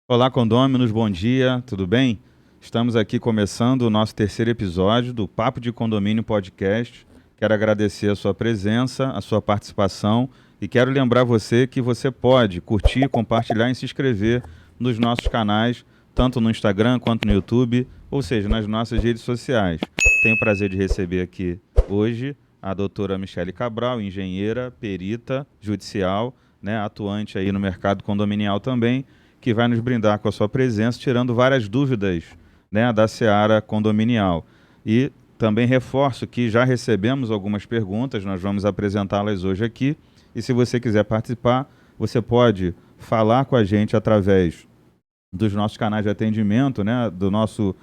Olá, condôminos, bom dia, tudo bem? Estamos aqui começando o nosso terceiro episódio do Papo de Condomínio Podcast. Quero agradecer a sua presença, a sua participação e quero lembrar você que você pode curtir, compartilhar e se inscrever nos nossos canais, tanto no Instagram quanto no YouTube, ou seja, nas nossas redes sociais. Tenho o prazer de receber aqui hoje a doutora Michele Cabral, engenheira, perita judicial, né, atuante aí no mercado condominial também, que vai nos brindar com a sua presença, tirando várias dúvidas, né, da seara condominial. E também reforço que já recebemos algumas perguntas, nós vamos apresentá-las hoje aqui. E se você quiser participar, você pode falar com a gente através dos nossos canais de atendimento, né, do nosso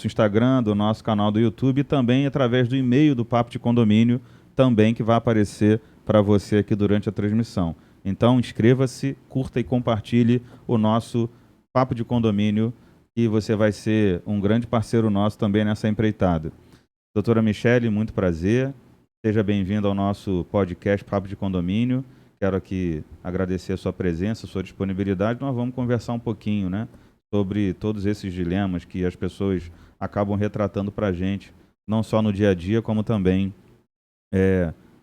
Instagram, do nosso canal do YouTube e também através do e-mail do Papo de Condomínio, também que vai aparecer para você aqui durante a transmissão. Então, inscreva-se, curta e compartilhe o nosso Papo de Condomínio e você vai ser um grande parceiro nosso também nessa empreitada. Doutora Michele, muito prazer. Seja bem-vinda ao nosso podcast Papo de Condomínio. Quero aqui agradecer a sua presença, a sua disponibilidade. Nós vamos conversar um pouquinho, né, sobre todos esses dilemas que as pessoas acabam retratando para a gente, não só no dia a dia, como também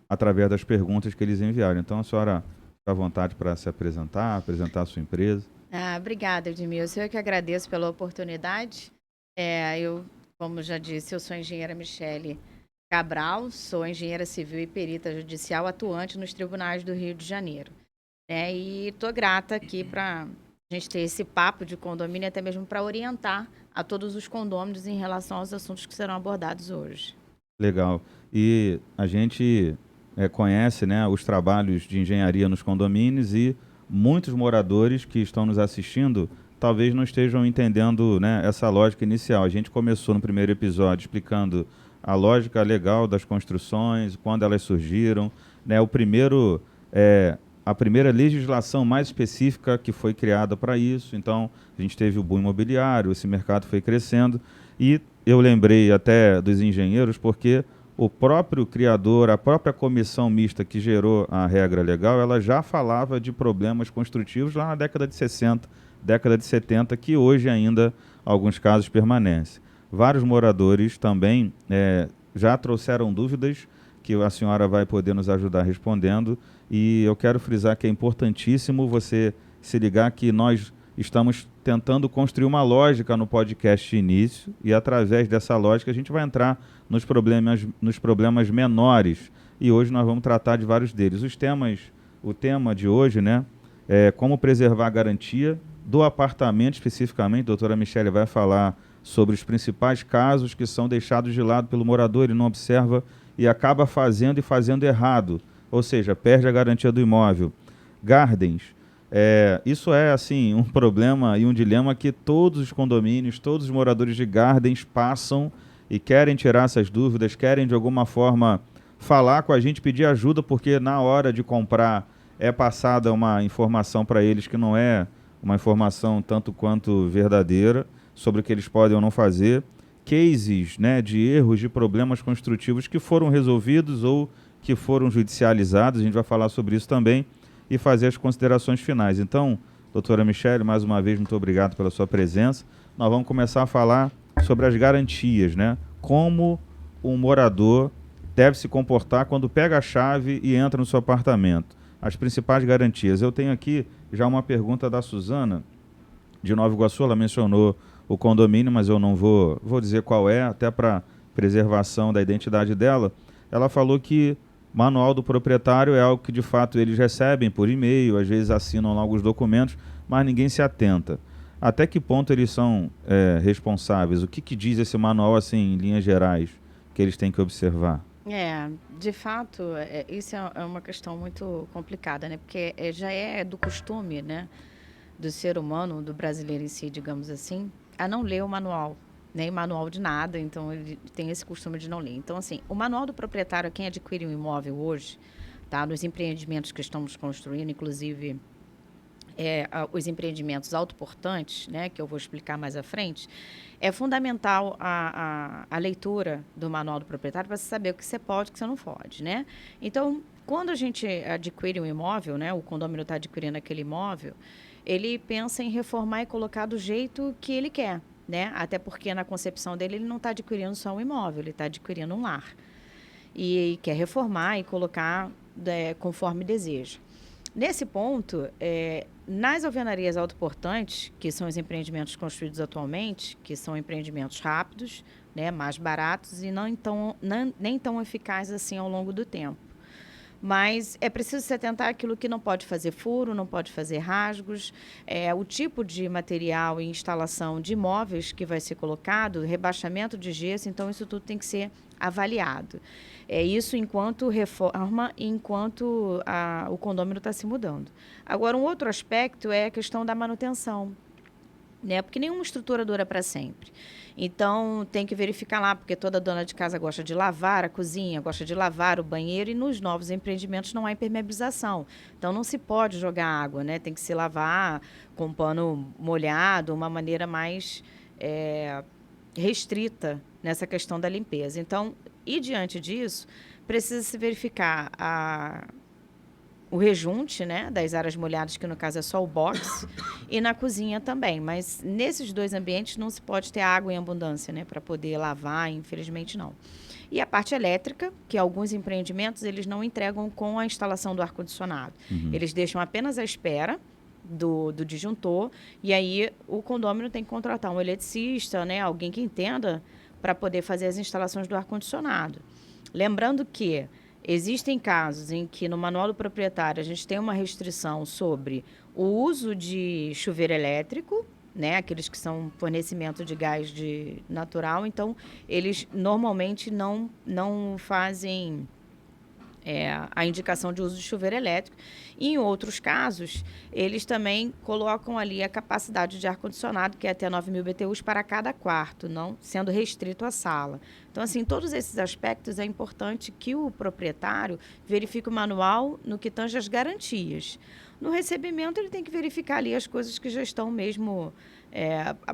através das perguntas que eles enviaram. Então, a senhora fica à vontade para se apresentar a sua empresa. Obrigada, Edmilson. Eu que agradeço pela oportunidade. Como já disse, eu sou a engenheira Michele Cabral, sou engenheira civil e perita judicial atuante nos tribunais do Rio de Janeiro. E estou grata aqui para a gente ter esse papo de condomínio, até mesmo para orientar a todos os condôminos em relação aos assuntos que serão abordados hoje. Legal. E a gente conhece, né, os trabalhos de engenharia nos condomínios e muitos moradores que estão nos assistindo talvez não estejam entendendo, né, essa lógica inicial. A gente começou no primeiro episódio explicando a lógica legal das construções, quando elas surgiram, né, a primeira legislação mais específica que foi criada para isso. Então, a gente teve o boom imobiliário, esse mercado foi crescendo e eu lembrei até dos engenheiros porque o próprio criador, a própria comissão mista que gerou a regra legal, ela já falava de problemas construtivos lá na década de 60, década de 70, que hoje ainda, alguns casos, permanecem. Vários moradores também já trouxeram dúvidas que a senhora vai poder nos ajudar respondendo. E eu quero frisar que é importantíssimo você se ligar que nós estamos tentando construir uma lógica no podcast de início e através dessa lógica a gente vai entrar nos problemas menores e hoje nós vamos tratar de vários deles. O tema de hoje, né, é como preservar a garantia do apartamento especificamente. A doutora Michele vai falar sobre os principais casos que são deixados de lado pelo morador, ele não observa e acaba fazendo errado, ou seja, perde a garantia do imóvel. Gardens, isso é assim um problema e um dilema que todos os condomínios, todos os moradores de gardens passam e querem tirar essas dúvidas, querem de alguma forma falar com a gente, pedir ajuda, porque na hora de comprar é passada uma informação para eles que não é uma informação tanto quanto verdadeira sobre o que eles podem ou não fazer. Cases, né, de erros, de problemas construtivos que foram resolvidos ou que foram judicializados, a gente vai falar sobre isso também e fazer as considerações finais. Então, doutora Michele, mais uma vez, muito obrigado pela sua presença. Nós vamos começar a falar sobre as garantias, né? Como um morador deve se comportar quando pega a chave e entra no seu apartamento. As principais garantias. Eu tenho aqui já uma pergunta da Suzana, de Nova Iguaçu. Ela mencionou o condomínio, mas eu não vou dizer qual é, até para preservação da identidade dela. Ela falou que manual do proprietário é algo que de fato eles recebem por e-mail, às vezes assinam lá alguns documentos, mas ninguém se atenta. Até que ponto eles são responsáveis? O que diz esse manual, assim, em linhas gerais, que eles têm que observar? De fato, isso é uma questão muito complicada, né? Porque já é do costume, né, do ser humano, do brasileiro em si, digamos assim, a não ler o manual, nem manual de nada, então ele tem esse costume de não ler. Então, assim, o manual do proprietário, quem adquire um imóvel hoje, tá, nos empreendimentos que estamos construindo, inclusive os empreendimentos autoportantes, né, que eu vou explicar mais à frente, é fundamental a leitura do manual do proprietário para você saber o que você pode e o que você não pode, né? Então, quando a gente adquire um imóvel, né, o condomínio está adquirindo aquele imóvel, ele pensa em reformar e colocar do jeito que ele quer, né? Até porque na concepção dele ele não está adquirindo só um imóvel, ele está adquirindo um lar. E quer reformar e colocar conforme deseja. Nesse ponto, nas alvenarias autoportantes, que são os empreendimentos construídos atualmente, que são empreendimentos rápidos, né, mais baratos e nem tão eficazes assim ao longo do tempo. Mas é preciso se atentar àquilo que não pode fazer furo, não pode fazer rasgos, o tipo de material e instalação de imóveis que vai ser colocado, rebaixamento de gesso, então isso tudo tem que ser avaliado. Isso enquanto reforma e enquanto o condômino está se mudando. Agora, um outro aspecto é a questão da manutenção, né? Porque nenhuma estrutura dura para sempre. Então, tem que verificar lá, porque toda dona de casa gosta de lavar a cozinha, gosta de lavar o banheiro, e nos novos empreendimentos não há impermeabilização. Então, não se pode jogar água, né? Tem que se lavar com pano molhado, uma maneira mais restrita nessa questão da limpeza. Então, e diante disso, precisa se verificar o rejunte, né, das áreas molhadas, que no caso é só o box, e na cozinha também. Mas nesses dois ambientes não se pode ter água em abundância, né, para poder lavar, infelizmente não. E a parte elétrica, que alguns empreendimentos eles não entregam com a instalação do ar-condicionado. Eles deixam apenas à espera do disjuntor, e aí o condômino tem que contratar um eletricista, né, alguém que entenda, para poder fazer as instalações do ar-condicionado. Lembrando que existem casos em que no manual do proprietário a gente tem uma restrição sobre o uso de chuveiro elétrico, né, aqueles que são fornecimento de gás natural, então eles normalmente não fazem a indicação de uso de chuveiro elétrico. E, em outros casos, eles também colocam ali a capacidade de ar-condicionado, que é até 9.000 BTUs para cada quarto, não sendo restrito à sala. Então, assim, todos esses aspectos é importante que o proprietário verifique o manual no que tange as garantias. No recebimento, ele tem que verificar ali as coisas que já estão mesmo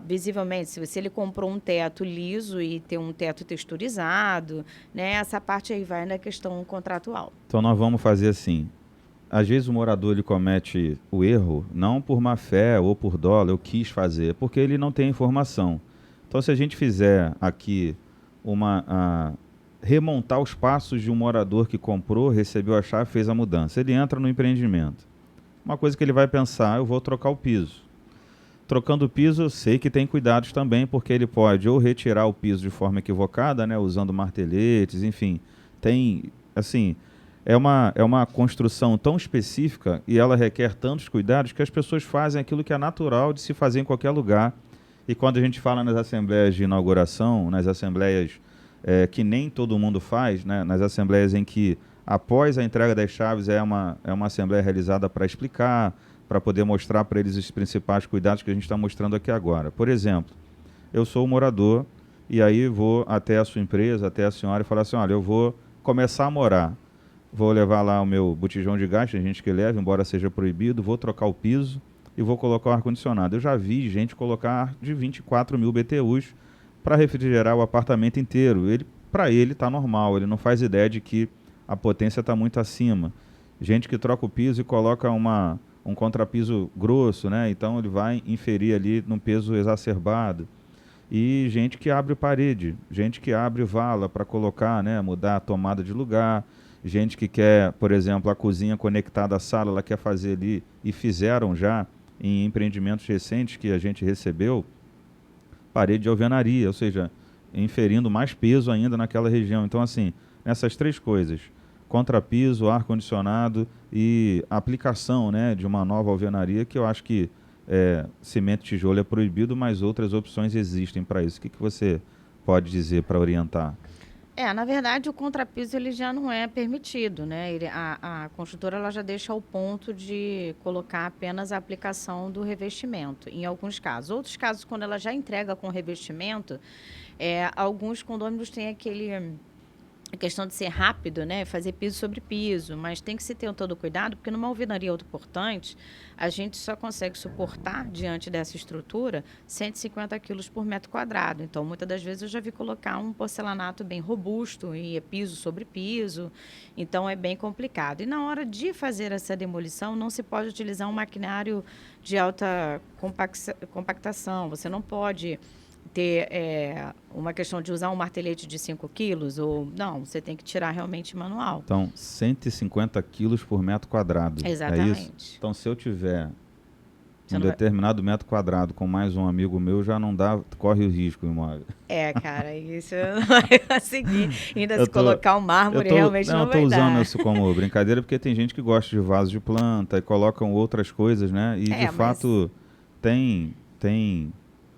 visivelmente. Se ele comprou um teto liso e tem um teto texturizado, né, essa parte aí vai na questão contratual. Então nós vamos fazer assim. Às vezes o morador ele comete o erro, não por má fé ou por dolo, eu quis fazer, porque ele não tem informação. Então se a gente fizer aqui remontar os passos de um morador que comprou, recebeu a chave, fez a mudança. Ele entra no empreendimento. Uma coisa que ele vai pensar, eu vou trocar o piso. Trocando o piso, eu sei que tem cuidados também, porque ele pode ou retirar o piso de forma equivocada, né, usando marteletes, enfim. Tem, assim, é uma construção tão específica e ela requer tantos cuidados que as pessoas fazem aquilo que é natural de se fazer em qualquer lugar. E quando a gente fala nas assembleias de inauguração, nas assembleias que nem todo mundo faz, né, nas assembleias em que após a entrega das chaves é uma assembleia realizada para explicar, para poder mostrar para eles os principais cuidados que a gente está mostrando aqui agora. Por exemplo, eu sou o morador e aí vou até a sua empresa, até a senhora e falar assim, olha, eu vou começar a morar, vou levar lá o meu botijão de gás, tem gente que leva, embora seja proibido, vou trocar o piso e vou colocar o ar-condicionado. Eu já vi gente colocar de 24.000 BTUs para refrigerar o apartamento inteiro. Para ele está normal, ele não faz ideia de que a potência está muito acima. Gente que troca o piso e coloca um contrapiso grosso, né? Então ele vai inferir ali num peso exacerbado. E gente que abre parede, gente que abre vala para colocar, né? Mudar a tomada de lugar, gente que quer, por exemplo, a cozinha conectada à sala, ela quer fazer ali, e fizeram já em empreendimentos recentes que a gente recebeu, parede de alvenaria, ou seja, inferindo mais peso ainda naquela região. Então, assim, essas três coisas, contrapiso, ar-condicionado e aplicação, né, de uma nova alvenaria, que eu acho que cimento e tijolo é proibido, mas outras opções existem para isso. O que você pode dizer para orientar? Na verdade, o contrapiso ele já não é permitido, né? A construtora ela já deixa ao ponto de colocar apenas a aplicação do revestimento, em alguns casos. Outros casos, quando ela já entrega com revestimento, alguns condôminos têm a questão de ser rápido, né? Fazer piso sobre piso, mas tem que se ter todo cuidado, porque numa alvenaria autoportante, a gente só consegue suportar, diante dessa estrutura, 150 quilos por metro quadrado. Então, muitas das vezes eu já vi colocar um porcelanato bem robusto e é piso sobre piso, então é bem complicado. E na hora de fazer essa demolição, não se pode utilizar um maquinário de alta compactação, você não pode ter uma questão de usar um martelete de 5 quilos, ou não, você tem que tirar realmente manual. Então, 150 quilos por metro quadrado. Exatamente. É isso? Então, se eu tiver Você um não vai- determinado metro quadrado com mais um amigo meu, já não dá, corre o risco o imóvel. Cara, isso não vai conseguir. Ainda Eu se colocar o mármore, realmente não, não eu tô vai usando dar. isso como brincadeira porque tem gente que gosta de vaso de planta e colocam outras coisas, né? E de Mas fato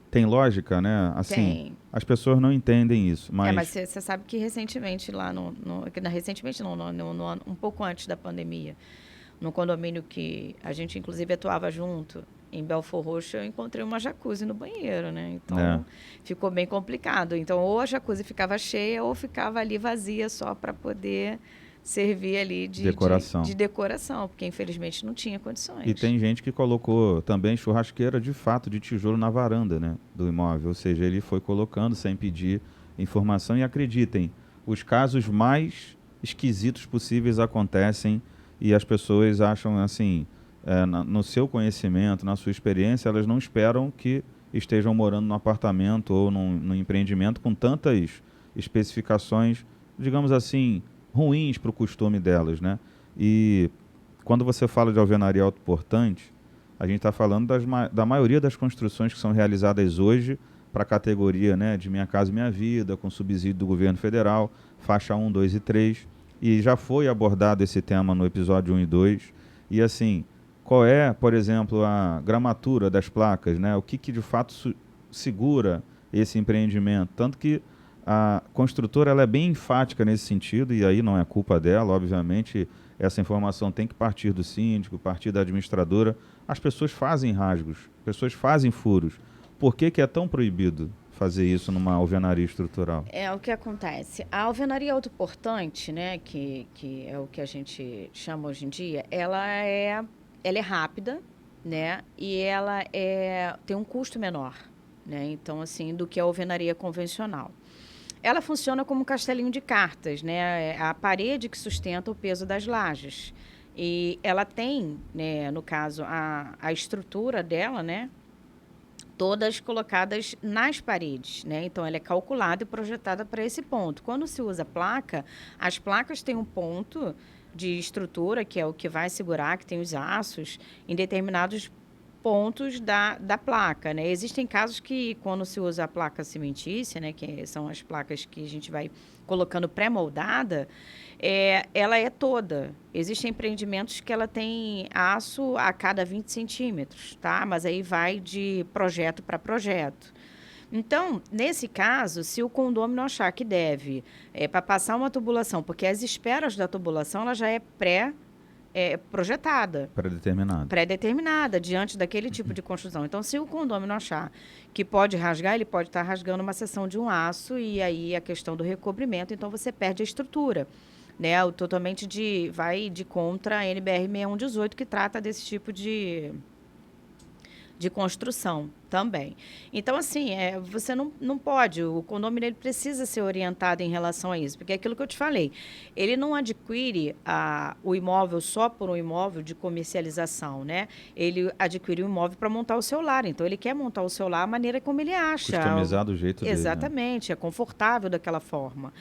tem lógica, né? Assim, tem. as pessoas não entendem isso, Mas mas você sabe que recentemente, lá recentemente não, um pouco antes da pandemia, no condomínio que a gente inclusive atuava junto, em Belfor Roxo, eu encontrei uma jacuzzi no banheiro, né? Então, ficou bem complicado. Então, ou a jacuzzi ficava cheia ou ficava ali vazia só para poder servir ali decoração. de decoração, porque infelizmente não tinha condições. E tem gente que colocou também churrasqueira de fato de tijolo na varanda, né, do imóvel. Ou seja, ele foi colocando sem pedir informação. E acreditem, os casos mais esquisitos possíveis acontecem e as pessoas acham assim, no seu conhecimento, na sua experiência, elas não esperam que estejam morando num apartamento ou num empreendimento com tantas especificações, digamos assim, ruins para o costume delas, né? E quando você fala de alvenaria autoportante, a gente está falando da maioria das construções que são realizadas hoje para a categoria, né, de Minha Casa Minha Vida, com subsídio do governo federal, faixa 1, 2 e 3. E já foi abordado esse tema no episódio 1 e 2. E assim, qual é, por exemplo, a gramatura das placas, né? O que de fato segura esse empreendimento? Tanto que a construtora ela é bem enfática nesse sentido, e aí não é culpa dela, obviamente, essa informação tem que partir do síndico, partir da administradora. As pessoas fazem rasgos, pessoas fazem furos. Por que é tão proibido fazer isso numa alvenaria estrutural? É o que acontece. A alvenaria autoportante, né, que é o que a gente chama hoje em dia, ela é rápida, né, e ela tem um custo menor, né, então, assim, do que a alvenaria convencional. Ela funciona como um castelinho de cartas, né, é a parede que sustenta o peso das lajes. E ela tem, né, no caso, a estrutura dela, né, todas colocadas nas paredes, né? Então, ela é calculada e projetada para esse ponto. Quando se usa placa, as placas têm um ponto de estrutura, que é o que vai segurar, que tem os aços, em determinados pontos da placa, né? Existem casos que, quando se usa a placa cimentícia, né, que são as placas que a gente vai colocando pré-moldada, ela é toda. Existem empreendimentos que ela tem aço a cada 20 centímetros, tá? Mas aí vai de projeto para projeto. Então, nesse caso, se o condômino achar que deve, para passar uma tubulação, porque as esperas da tubulação ela já é projetada. Pré-determinada, diante daquele tipo de construção. Então, se o condômino achar que pode rasgar, ele pode estar rasgando uma seção de um aço e aí a questão do recobrimento, então você perde a estrutura. Né, vai de contra a NBR 6118, que trata desse tipo de construção também. Então, assim, você não pode, o condomínio ele precisa ser orientado em relação a isso, porque é aquilo que eu te falei, ele não adquire o imóvel só por um imóvel de comercialização, né? Ele adquire um imóvel para montar o seu lar, então ele quer montar o seu lar da maneira como ele acha. Customizar do jeito dele. Exatamente, é confortável daquela forma.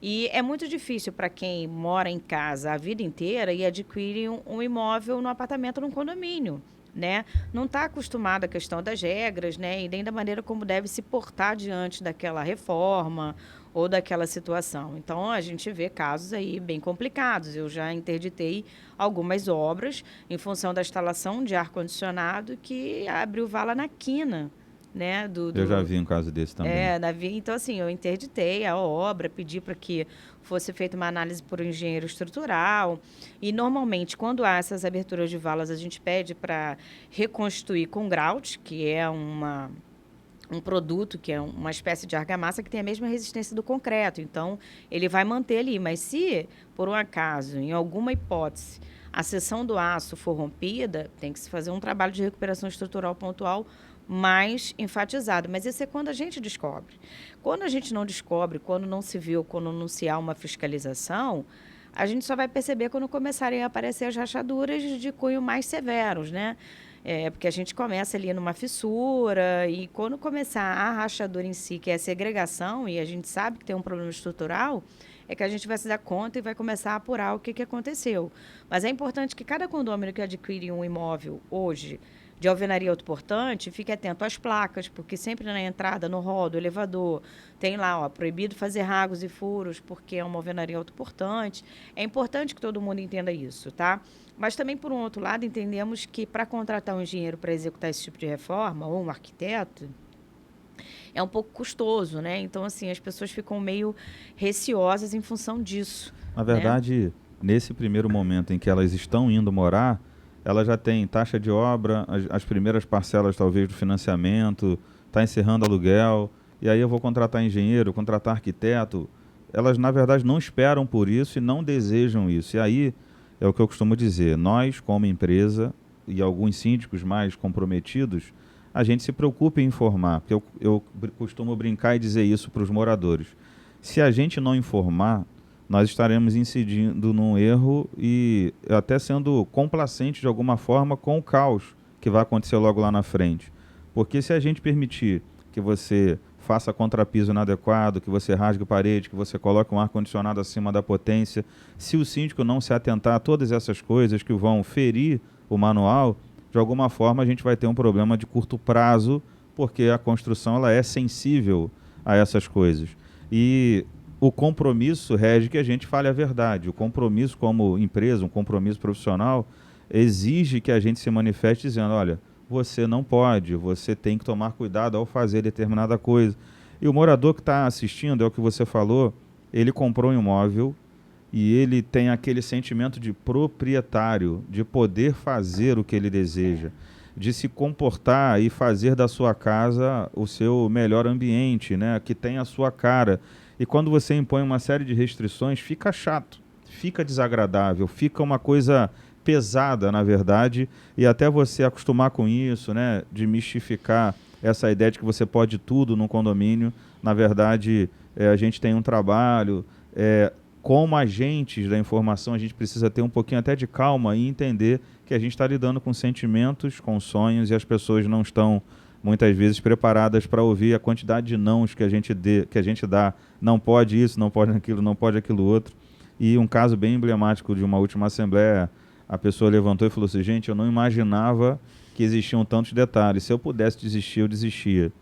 E é muito difícil para quem mora em casa a vida inteira e adquire um imóvel no apartamento, num condomínio. Né? Não está acostumado à questão das regras, né? E nem da maneira como deve se portar diante daquela reforma ou daquela situação. Então, a gente vê casos aí bem complicados. Eu já interditei algumas obras em função da instalação de ar-condicionado que abriu vala na quina. Né, eu já vi um caso desse também. Então, assim, eu interditei a obra, pedi para que fosse feita uma análise por um engenheiro estrutural. E, normalmente, quando há essas aberturas de valas, a gente pede para reconstruir com grout, que é um produto que é uma espécie de argamassa que tem a mesma resistência do concreto. Então, ele vai manter ali. Mas se, por um acaso, em alguma hipótese, a seção do aço for rompida, tem que se fazer um trabalho de recuperação estrutural pontual mais enfatizado. Mas isso é quando a gente descobre. Quando a gente não descobre, quando não se viu, quando não se há uma fiscalização, a gente só vai perceber quando começarem a aparecer as rachaduras de cunho mais severos, né? Porque a gente começa ali numa fissura e quando começar a rachadura em si, que é a segregação, e a gente sabe que tem um problema estrutural, é que a gente vai se dar conta e vai começar a apurar o que aconteceu. Mas é importante que cada condomínio que adquire um imóvel hoje de alvenaria autoportante, fique atento às placas, porque sempre na entrada, no hall do elevador, tem lá, ó, proibido fazer rasgos e furos, porque é uma alvenaria autoportante. É importante que todo mundo entenda isso, tá? Mas também, por um outro lado, entendemos que para contratar um engenheiro para executar esse tipo de reforma, ou um arquiteto, é um pouco custoso, né? Então, assim, as pessoas ficam meio receosas em função disso, Na né? verdade, nesse primeiro momento em que elas estão indo morar, ela já tem taxa de obra, as primeiras parcelas talvez do financiamento, está encerrando aluguel, e aí eu vou contratar engenheiro, contratar arquiteto. Elas, na verdade, não esperam por isso e não desejam isso. E aí é o que eu costumo dizer, nós, como empresa, e alguns síndicos mais comprometidos, a gente se preocupa em informar, porque eu costumo brincar e dizer isso para os moradores. Se a gente não informar, nós estaremos incidindo num erro e até sendo complacente de alguma forma com o caos que vai acontecer logo lá na frente. Porque se a gente permitir que você faça contrapiso inadequado, que você rasgue parede, que você coloque um ar-condicionado acima da potência, se o síndico não se atentar a todas essas coisas que vão ferir o manual, de alguma forma a gente vai ter um problema de curto prazo, porque a construção ela é sensível a essas coisas. E o compromisso rege que a gente fale a verdade. O compromisso como empresa, um compromisso profissional, exige que a gente se manifeste dizendo, olha, você não pode, você tem que tomar cuidado ao fazer determinada coisa. E o morador que está assistindo, é o que você falou, ele comprou um imóvel e ele tem aquele sentimento de proprietário, de poder fazer o que ele deseja, de se comportar e fazer da sua casa o seu melhor ambiente, né, que tem a sua cara. E quando você impõe uma série de restrições, fica chato, fica desagradável, fica uma coisa pesada, na verdade, e até você acostumar com isso, né, de mistificar essa ideia de que você pode tudo num condomínio. Na verdade, a gente tem um trabalho, como agentes da informação, a gente precisa ter um pouquinho até de calma e entender que a gente está lidando com sentimentos, com sonhos, e as pessoas não estão, muitas vezes, preparadas para ouvir a quantidade de nãos que a gente dá. Não pode isso, não pode aquilo, não pode aquilo outro. E um caso bem emblemático de uma última assembleia, a pessoa levantou e falou assim, gente, eu não imaginava que existiam tantos detalhes. Se eu pudesse desistir, eu desistia.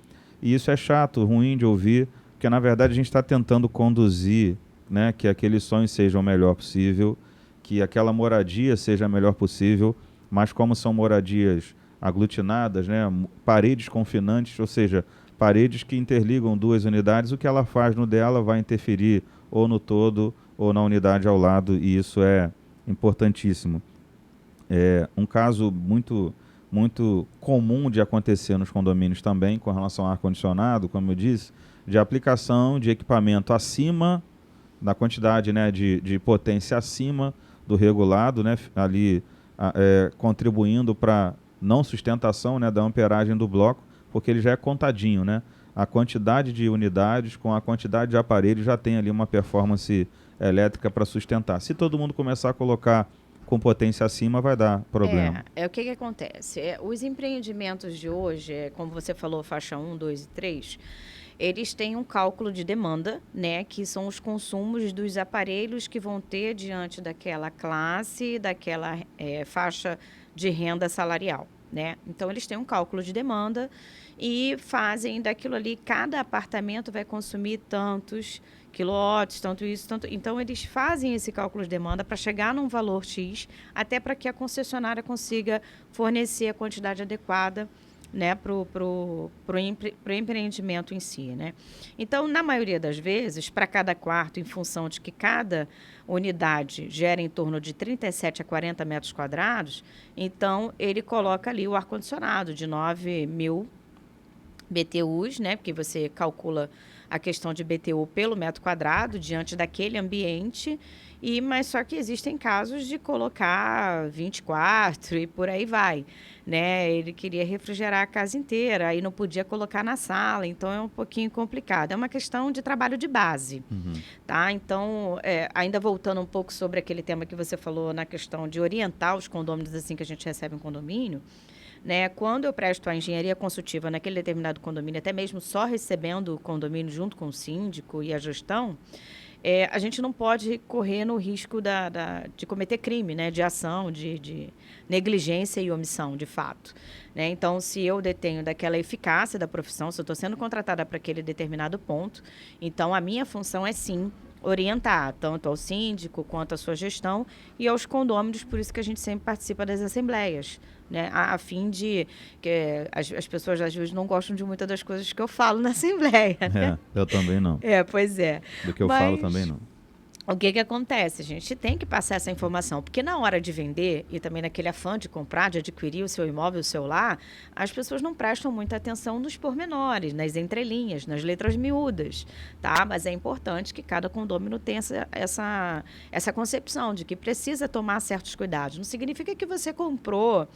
E isso é chato, ruim de ouvir, porque na verdade a gente está tentando conduzir, né, que aquele sonho seja o melhor possível, que aquela moradia seja a melhor possível, mas como são moradias aglutinadas, né, paredes confinantes, ou seja, paredes que interligam duas unidades, o que ela faz no dela vai interferir ou no todo ou na unidade ao lado, e isso é importantíssimo. Um caso muito comum de acontecer nos condomínios também, com relação ao ar-condicionado, como eu disse, de aplicação de equipamento acima da quantidade, né, de potência acima do regulado, né, ali contribuindo para não sustentação, né, da amperagem do bloco, porque ele já é contadinho, né? A quantidade de unidades com a quantidade de aparelhos já tem ali uma performance elétrica para sustentar. Se todo mundo começar a colocar com potência acima, vai dar problema. O que acontece? Os empreendimentos de hoje, como você falou, faixa 1, 2 e 3, eles têm um cálculo de demanda, né, que são os consumos dos aparelhos que vão ter diante daquela classe, daquela faixa de renda salarial, né? Então, eles têm um cálculo de demanda e fazem daquilo ali, cada apartamento vai consumir tantos quilowatts, tanto isso, tanto... Então, eles fazem esse cálculo de demanda para chegar num valor X, até para que a concessionária consiga fornecer a quantidade adequada, né, pro empreendimento em si, né? Então, na maioria das vezes, para cada quarto, em função de que cada unidade gera em torno de 37 a 40 metros quadrados, então ele coloca ali o ar-condicionado de 9 mil BTUs, né? Porque você calcula a questão de BTU pelo metro quadrado diante daquele ambiente, mas só que existem casos de colocar 24 e por aí vai, né? Ele queria refrigerar a casa inteira, aí não podia colocar na sala, então é um pouquinho complicado. É uma questão de trabalho de base, tá? Então, ainda voltando um pouco sobre aquele tema que você falou na questão de orientar os condôminos assim que a gente recebe um condomínio, né? Quando eu presto a engenharia consultiva naquele determinado condomínio, até mesmo só recebendo o condomínio junto com o síndico e a gestão, a gente não pode correr no risco de cometer crime, né? De ação, de negligência e omissão, de fato. Né? Então, se eu detenho daquela eficácia da profissão, se eu estou sendo contratada para aquele determinado ponto, então a minha função é sim orientar, tanto ao síndico quanto à sua gestão e aos condôminos, por isso que a gente sempre participa das assembleias, né, a fim de que as pessoas às vezes não gostam de muitas das coisas que eu falo na assembleia, né? Eu também não. Pois é. Do que eu falo também não. O que acontece? A gente tem que passar essa informação, porque na hora de vender e também naquele afã de comprar, de adquirir o seu imóvel, o seu lar, as pessoas não prestam muita atenção nos pormenores, nas entrelinhas, nas letras miúdas, tá? Mas é importante que cada condômino tenha essa concepção de que precisa tomar certos cuidados. Não significa que você comprou,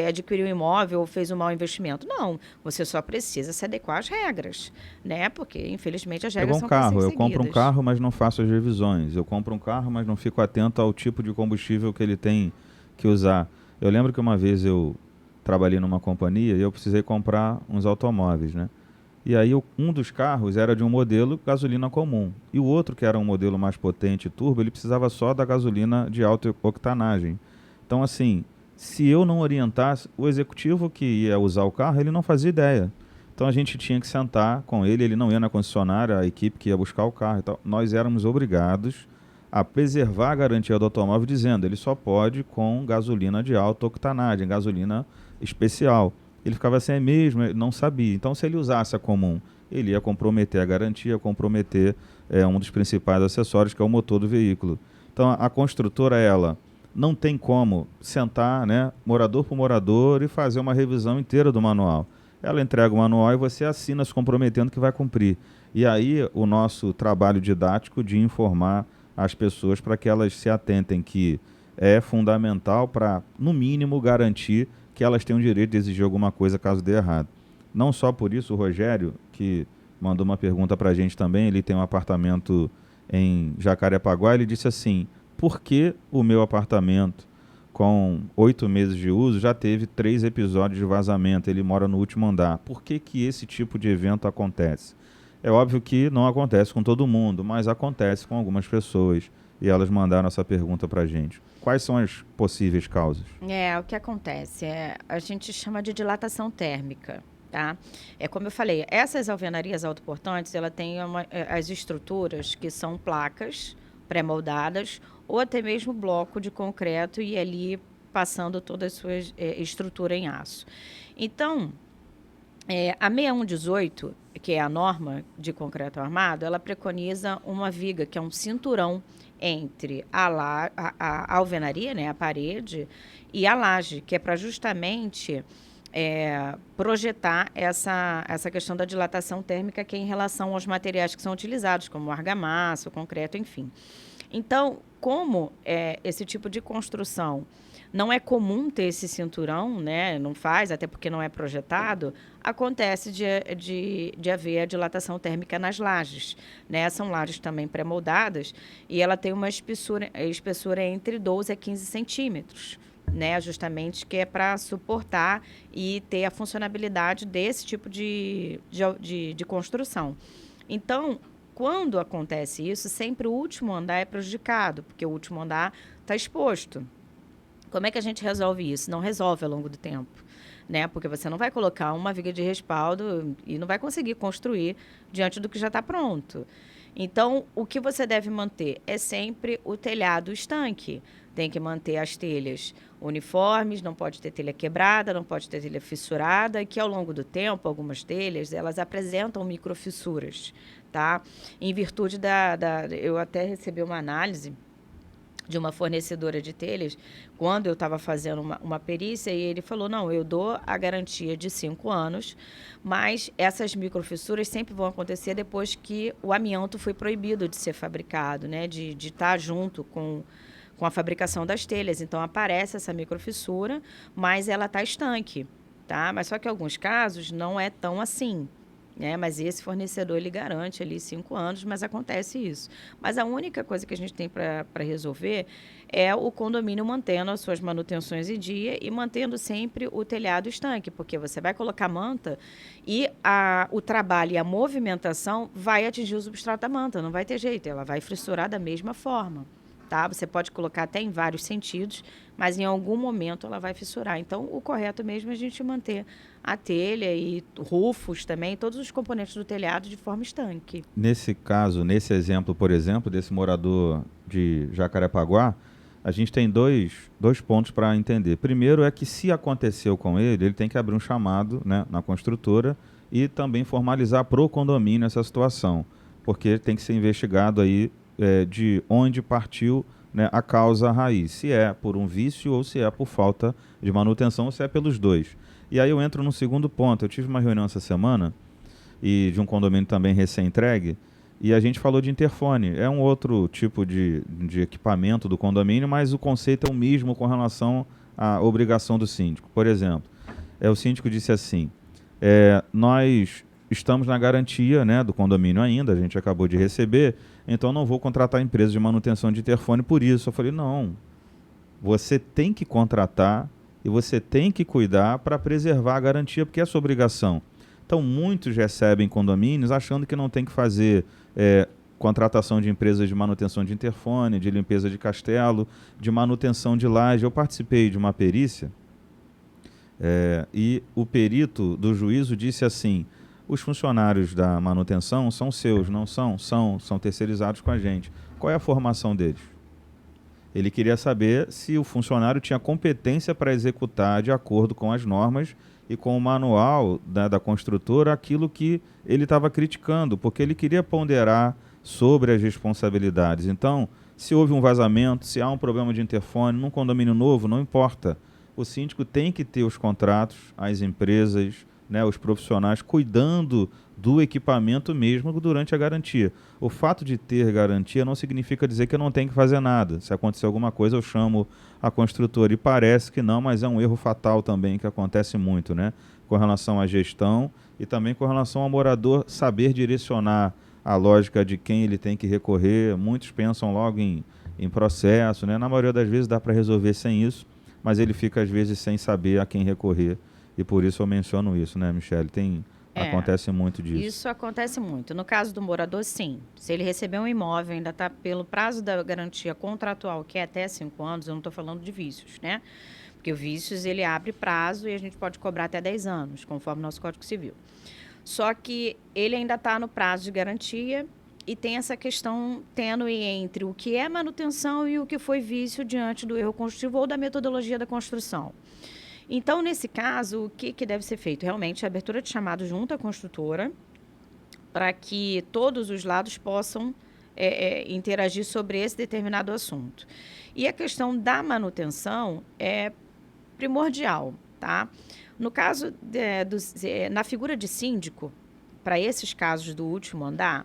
adquiriu um imóvel ou fez um mau investimento. Não, você só precisa se adequar às regras, né? Porque, infelizmente, as regras são carro, eu seguidas. compro um carro, mas não faço as revisões. Eu compro um carro, mas não fico atento ao tipo de combustível que ele tem que usar. Eu lembro que uma vez eu trabalhei numa companhia e eu precisei comprar uns automóveis, né? E aí um dos carros era de um modelo gasolina comum. E o outro, que era um modelo mais potente, turbo, ele precisava só da gasolina de alta octanagem. Então, assim, se eu não orientasse, o executivo que ia usar o carro, ele não fazia ideia. Então a gente tinha que sentar com ele não ia na concessionária, a equipe que ia buscar o carro e tal. Nós éramos obrigados a preservar a garantia do automóvel, dizendo ele só pode com gasolina de alta octanagem, gasolina especial. Ele ficava assim, mesmo, ele não sabia. Então se ele usasse a comum, ele ia comprometer a garantia, comprometer um dos principais acessórios, que é o motor do veículo. Então a construtora, ela não tem como sentar, né, morador por morador e fazer uma revisão inteira do manual. Ela entrega o manual e você assina se comprometendo que vai cumprir. E aí o nosso trabalho didático de informar as pessoas para que elas se atentem que é fundamental para, no mínimo, garantir que elas têm o direito de exigir alguma coisa caso dê errado. Não só por isso, o Rogério, que mandou uma pergunta para a gente também, ele tem um apartamento em Jacarepaguá, ele disse assim, por que o meu apartamento com 8 meses de uso, já teve 3 episódios de vazamento, ele mora no último andar. Por que esse tipo de evento acontece? É óbvio que não acontece com todo mundo, mas acontece com algumas pessoas. E elas mandaram essa pergunta para a gente. Quais são as possíveis causas? O que acontece? A gente chama de dilatação térmica. Tá? Como eu falei, essas alvenarias autoportantes, ela tem as estruturas que são placas pré-moldadas ou até mesmo bloco de concreto e ali passando toda a sua estrutura em aço. Então, a 6118, que é a norma de concreto armado, ela preconiza uma viga, que é um cinturão entre a alvenaria, né, a parede, e a laje, que é para justamente projetar essa questão da dilatação térmica que é em relação aos materiais que são utilizados, como o argamassa, o concreto, enfim. Então, como esse tipo de construção não é comum ter esse cinturão, né, não faz, até porque não é projetado, acontece de haver a dilatação térmica nas lajes. Né? São lajes também pré-moldadas e ela tem uma espessura entre 12 a 15 centímetros. Né, justamente que é para suportar e ter a funcionalidade desse tipo de construção. Então, quando acontece isso, sempre o último andar é prejudicado, porque o último andar está exposto. Como é que a gente resolve isso? Não resolve ao longo do tempo, né? Porque você não vai colocar uma viga de respaldo e não vai conseguir construir diante do que já está pronto. Então, o que você deve manter é sempre o telhado estanque. Tem que manter as telhas uniformes, não pode ter telha quebrada, não pode ter telha fissurada, e que ao longo do tempo, algumas telhas, elas apresentam microfissuras, tá? Em virtude eu até recebi uma análise de uma fornecedora de telhas, quando eu estava fazendo uma perícia, e ele falou, não, eu dou a garantia de 5 anos, mas essas microfissuras sempre vão acontecer depois que o amianto foi proibido de ser fabricado, né, de estar junto com a fabricação das telhas. Então, aparece essa microfissura, mas ela está estanque, tá? Mas só que em alguns casos não é tão assim, né? Mas esse fornecedor, ele garante ali 5 anos, mas acontece isso. Mas a única coisa que a gente tem para resolver é o condomínio mantendo as suas manutenções em dia e mantendo sempre o telhado estanque, porque você vai colocar manta e o trabalho e a movimentação vai atingir o substrato da manta, não vai ter jeito, ela vai fissurar da mesma forma. Tá? Você pode colocar até em vários sentidos, mas em algum momento ela vai fissurar. Então, o correto mesmo é a gente manter a telha e rufos também, todos os componentes do telhado de forma estanque. Nesse caso, nesse exemplo, por exemplo, desse morador de Jacarepaguá, a gente tem dois pontos para entender. Primeiro é que se aconteceu com ele tem que abrir um chamado, né, na construtora e também formalizar para o condomínio essa situação, porque tem que ser investigado aí de onde partiu, né, a causa raiz, se é por um vício ou se é por falta de manutenção ou se é pelos dois. E aí eu entro no segundo ponto. Eu tive uma reunião essa semana e de um condomínio também recém-entregue e a gente falou de interfone. É um outro tipo de equipamento do condomínio, mas o conceito é o mesmo com relação à obrigação do síndico. Por exemplo, o síndico disse assim, nós estamos na garantia, né, do condomínio ainda, a gente acabou de receber, então não vou contratar empresa de manutenção de interfone por isso. Eu falei, não, você tem que contratar e você tem que cuidar para preservar a garantia, porque é sua obrigação. Então, muitos recebem condomínios achando que não tem que fazer contratação de empresas de manutenção de interfone, de limpeza de castelo, de manutenção de laje. Eu participei de uma perícia e o perito do juízo disse assim, os funcionários da manutenção são seus, não são? São terceirizados com a gente. Qual é a formação deles? Ele queria saber se o funcionário tinha competência para executar de acordo com as normas e com o manual da construtora aquilo que ele estava criticando, porque ele queria ponderar sobre as responsabilidades. Então, se houve um vazamento, se há um problema de interfone num condomínio novo, não importa. O síndico tem que ter os contratos, as empresas, né, os profissionais cuidando do equipamento mesmo durante a garantia. O fato de ter garantia não significa dizer que eu não tenho que fazer nada. Se acontecer alguma coisa, eu chamo a construtora. E parece que não, mas é um erro fatal também que acontece muito, né? Com relação à gestão e também com relação ao morador saber direcionar a lógica de quem ele tem que recorrer. Muitos pensam logo em processo, né? Na maioria das vezes dá para resolver sem isso, mas ele fica às vezes sem saber a quem recorrer. E por isso eu menciono isso, né, Michele? Acontece muito disso. Isso acontece muito. No caso do morador, sim. Se ele receber um imóvel, ainda está pelo prazo da garantia contratual, que é até 5 anos, eu não estou falando de vícios, né? Porque o vícios, ele abre prazo e a gente pode cobrar até 10 anos, conforme o nosso Código Civil. Só que ele ainda está no prazo de garantia e tem essa questão tênue entre o que é manutenção e o que foi vício diante do erro construtivo ou da metodologia da construção. Então, nesse caso, o que deve ser feito? Realmente, a abertura de chamado junto à construtora para que todos os lados possam interagir sobre esse determinado assunto. E a questão da manutenção é primordial, tá? No caso, na figura de síndico, para esses casos do último andar,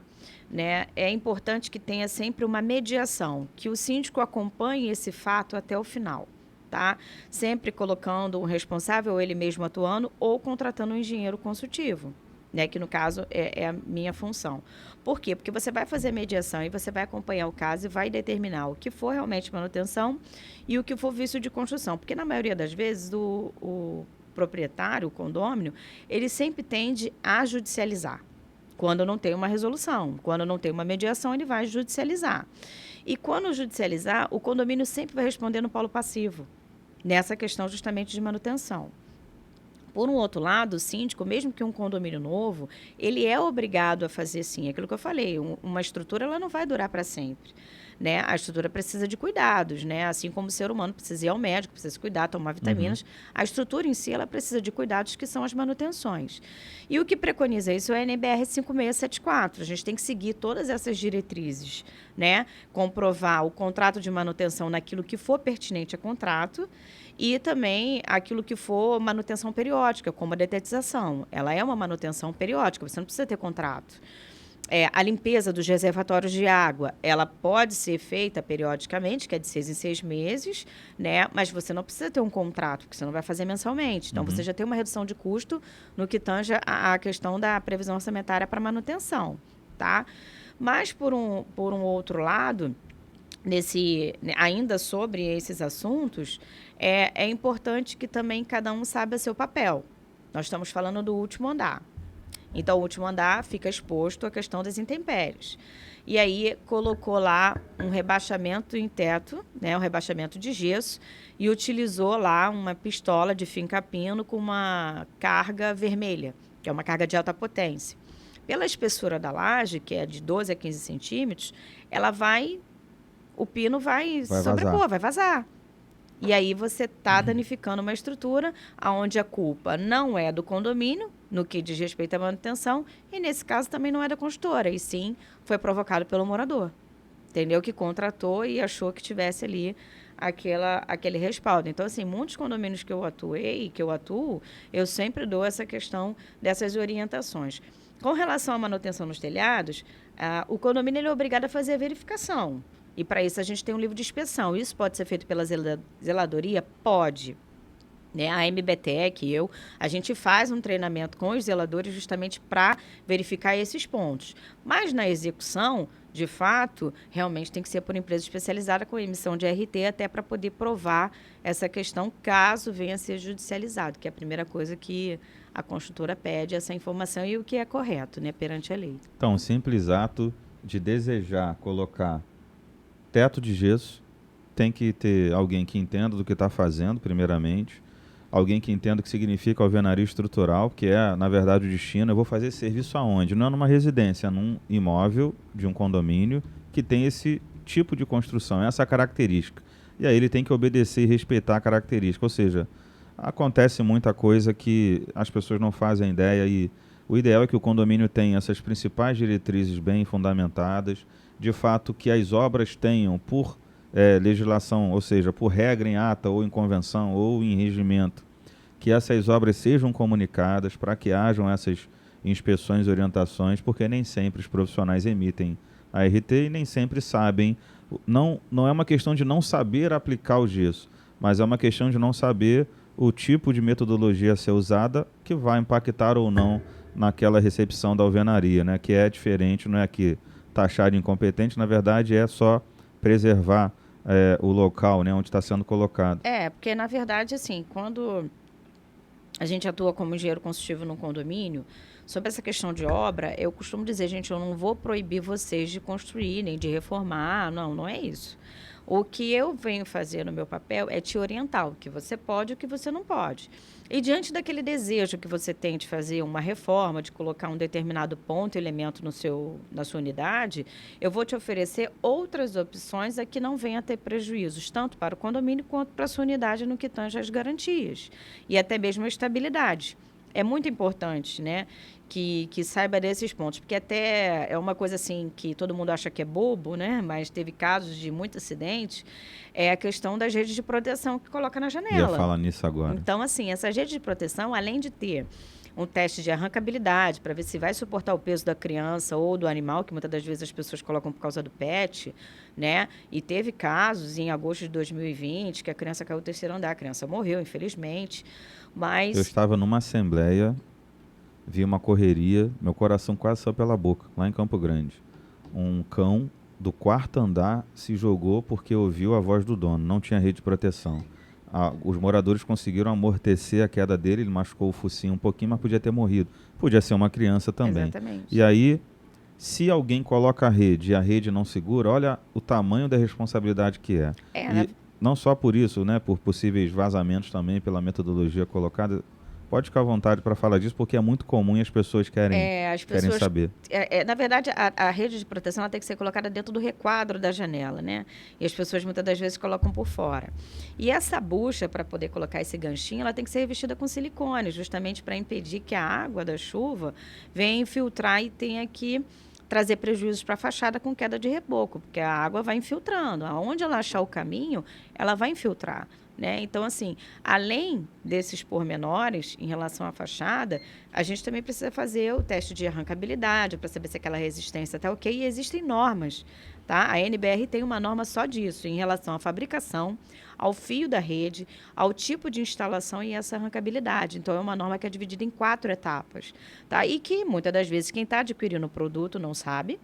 né, é importante que tenha sempre uma mediação, que o síndico acompanhe esse fato até o final. Tá? Sempre colocando um responsável, ou ele mesmo atuando, ou contratando um engenheiro consultivo, né? Que no caso é a minha função. Por quê? Porque você vai fazer mediação e você vai acompanhar o caso e vai determinar o que for realmente manutenção e o que for vício de construção. Porque na maioria das vezes o proprietário, o condômino, ele sempre tende a judicializar. Quando não tem uma resolução, quando não tem uma mediação, ele vai judicializar. E quando judicializar, o condomínio sempre vai responder no polo passivo, nessa questão justamente de manutenção. Por um outro lado, o síndico, mesmo que um condomínio novo, ele é obrigado a fazer, sim, aquilo que eu falei, uma estrutura ela não vai durar para sempre. né? A estrutura precisa de cuidados, né? Assim como o ser humano precisa ir ao médico, precisa se cuidar, tomar vitaminas, a estrutura em si ela precisa de cuidados que são as manutenções. E o que preconiza isso é a NBR 5674. A gente tem que seguir todas essas diretrizes, né? Comprovar o contrato de manutenção naquilo que for pertinente a contrato e também aquilo que for manutenção periódica, como a detetização. Ela é uma manutenção periódica, você não precisa ter contrato. A limpeza dos reservatórios de água, ela pode ser feita periodicamente, que é de 6 em 6 meses, né? Mas você não precisa ter um contrato, porque você não vai fazer mensalmente. Então, você já tem uma redução de custo no que tange a questão da previsão orçamentária para manutenção, tá? Mas, por um outro lado, ainda sobre esses assuntos, é importante que também cada um saiba seu papel. Nós estamos falando do último andar. Então, o último andar fica exposto à questão das intempéries. E aí, colocou lá um rebaixamento em teto, né, um rebaixamento de gesso, e utilizou lá uma pistola de fim-capino com uma carga vermelha, que é uma carga de alta potência. Pela espessura da laje, que é de 12 a 15 centímetros, o pino vai sobrepor, vai vazar. E aí você está danificando uma estrutura onde a culpa não é do condomínio, no que diz respeito à manutenção, e nesse caso também não é da construtora, e sim foi provocado pelo morador, entendeu? Que contratou e achou que tivesse ali aquele respaldo. Então, assim, muitos condomínios que eu atuo, eu sempre dou essa questão dessas orientações. Com relação à manutenção nos telhados, o condomínio ele é obrigado a fazer a verificação. E, para isso, a gente tem um livro de inspeção. Isso pode ser feito pela zeladoria? Pode. Né? A MBTEC a gente faz um treinamento com os zeladores justamente para verificar esses pontos. Mas, na execução, de fato, realmente tem que ser por empresa especializada com emissão de RT, até para poder provar essa questão, caso venha a ser judicializado, que é a primeira coisa que a construtora pede, essa informação e o que é correto, né, perante a lei. Então, o simples ato de desejar colocar teto de gesso, tem que ter alguém que entenda do que está fazendo, primeiramente, alguém que entenda o que significa alvenaria estrutural, que é, na verdade, o destino. Eu vou fazer esse serviço aonde? Não é numa residência, é num imóvel de um condomínio que tem esse tipo de construção, essa característica. E aí ele tem que obedecer e respeitar a característica. Ou seja, acontece muita coisa que as pessoas não fazem ideia e o ideal é que o condomínio tenha essas principais diretrizes bem fundamentadas, de fato que as obras tenham por legislação, ou seja, por regra em ata ou em convenção ou em regimento, que essas obras sejam comunicadas para que hajam essas inspeções e orientações, porque nem sempre os profissionais emitem a RT e nem sempre sabem. Não é uma questão de não saber aplicar o gesso, mas é uma questão de não saber o tipo de metodologia a ser usada que vai impactar ou não naquela recepção da alvenaria, né? Que é diferente, não é que taxar de incompetente, na verdade é só preservar o local, né, onde está sendo colocado. Porque na verdade, assim, quando a gente atua como engenheiro construtivo num condomínio, sobre essa questão de obra, eu costumo dizer, gente, eu não vou proibir vocês de construir, nem de reformar, não é isso. O que eu venho fazer no meu papel é te orientar o que você pode e o que você não pode. E diante daquele desejo que você tem de fazer uma reforma, de colocar um determinado ponto, elemento na sua unidade, eu vou te oferecer outras opções a que não venha a ter prejuízos, tanto para o condomínio quanto para a sua unidade no que tange às garantias e até mesmo a estabilidade. É muito importante, né, que saiba desses pontos, porque até é uma coisa assim que todo mundo acha que é bobo, né, mas teve casos de muito acidente, é a questão das redes de proteção que coloca na janela. Ia falar nisso agora. Então, assim, essas redes de proteção, além de ter um teste de arrancabilidade para ver se vai suportar o peso da criança ou do animal, que muitas das vezes as pessoas colocam por causa do pet, né? E teve casos em agosto de 2020 que a criança caiu do terceiro andar, a criança morreu, infelizmente, mas... Eu estava numa assembleia, vi uma correria, meu coração quase saiu pela boca, lá em Campo Grande. Um cão do quarto andar se jogou porque ouviu a voz do dono, não tinha rede de proteção. Os moradores conseguiram amortecer a queda dele, ele machucou o focinho um pouquinho, mas podia ter morrido. Podia ser uma criança também. Exatamente. E aí, se alguém coloca a rede e a rede não segura, olha o tamanho da responsabilidade que é. E não só por isso, né, por possíveis vazamentos também, pela metodologia colocada, pode ficar à vontade para falar disso, porque é muito comum e as pessoas querem saber. Na verdade, a rede de proteção ela tem que ser colocada dentro do requadro da janela, né? E as pessoas muitas das vezes colocam por fora. E essa bucha, para poder colocar esse ganchinho, ela tem que ser revestida com silicone, justamente para impedir que a água da chuva venha infiltrar e tenha que trazer prejuízos para a fachada com queda de reboco, porque a água vai infiltrando. Aonde ela achar o caminho, ela vai infiltrar. Né? Então, assim, além desses pormenores em relação à fachada, a gente também precisa fazer o teste de arrancabilidade para saber se aquela resistência está ok. E existem normas, tá? A NBR tem uma norma só disso, em relação à fabricação, ao fio da rede, ao tipo de instalação e essa arrancabilidade. Então, é uma norma que é dividida em 4 etapas, tá? E que, muitas das vezes, quem está adquirindo o produto não sabe.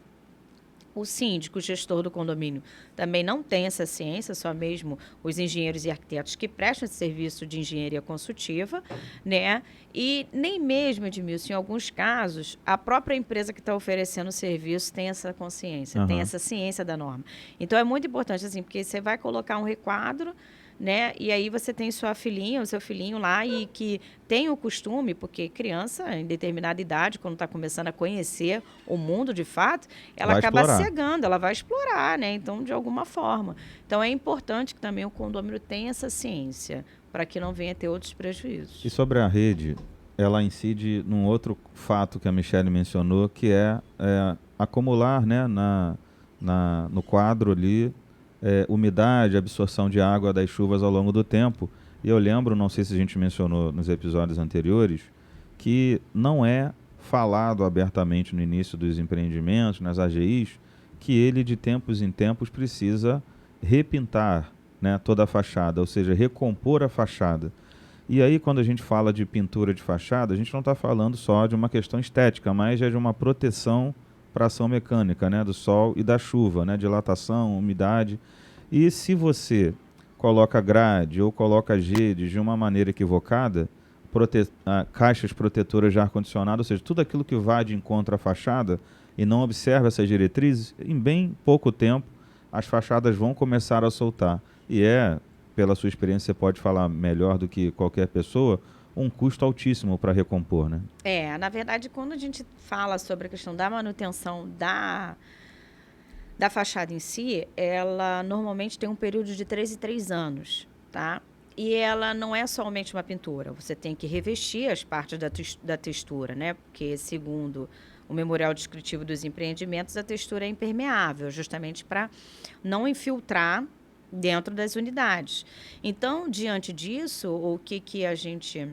O síndico, o gestor do condomínio, também não tem essa ciência, só mesmo os engenheiros e arquitetos que prestam esse serviço de engenharia consultiva, né? E nem mesmo, Edmilson, em alguns casos, a própria empresa que está oferecendo o serviço tem essa consciência, tem essa ciência da norma. Então, é muito importante, assim, porque você vai colocar um requadro, né? E aí você tem sua filhinha, o seu filhinho lá e que tem o costume, porque criança em determinada idade, quando está começando a conhecer o mundo de fato, ela Vai acaba explorar. cegando, ela vai explorar, né? Então, de alguma forma. Então, é importante que também o condomínio tenha essa ciência, para que não venha ter outros prejuízos. E sobre a rede, ela incide num outro fato que a Michele mencionou, que é acumular, né, no quadro ali, umidade, absorção de água das chuvas ao longo do tempo. E eu lembro, não sei se a gente mencionou nos episódios anteriores, que não é falado abertamente no início dos empreendimentos, nas AGIs, que ele de tempos em tempos precisa repintar, né, toda a fachada, ou seja, recompor a fachada. E aí, quando a gente fala de pintura de fachada, a gente não está falando só de uma questão estética, mas é de uma proteção para a ação mecânica, né, do sol e da chuva, né, dilatação, umidade. E se você coloca grade ou coloca redes de uma maneira equivocada, caixas protetoras de ar-condicionado, ou seja, tudo aquilo que vai de encontro à fachada e não observa essas diretrizes, em bem pouco tempo as fachadas vão começar a soltar. E pela sua experiência, você pode falar melhor do que qualquer pessoa, um custo altíssimo para recompor, né? Na verdade, quando a gente fala sobre a questão da manutenção da fachada em si, ela normalmente tem um período de 3 em 3 anos, tá? E ela não é somente uma pintura, você tem que revestir as partes da textura, né? Porque, segundo o Memorial Descritivo dos Empreendimentos, a textura é impermeável, justamente para não infiltrar dentro das unidades. Então, diante disso, o que a gente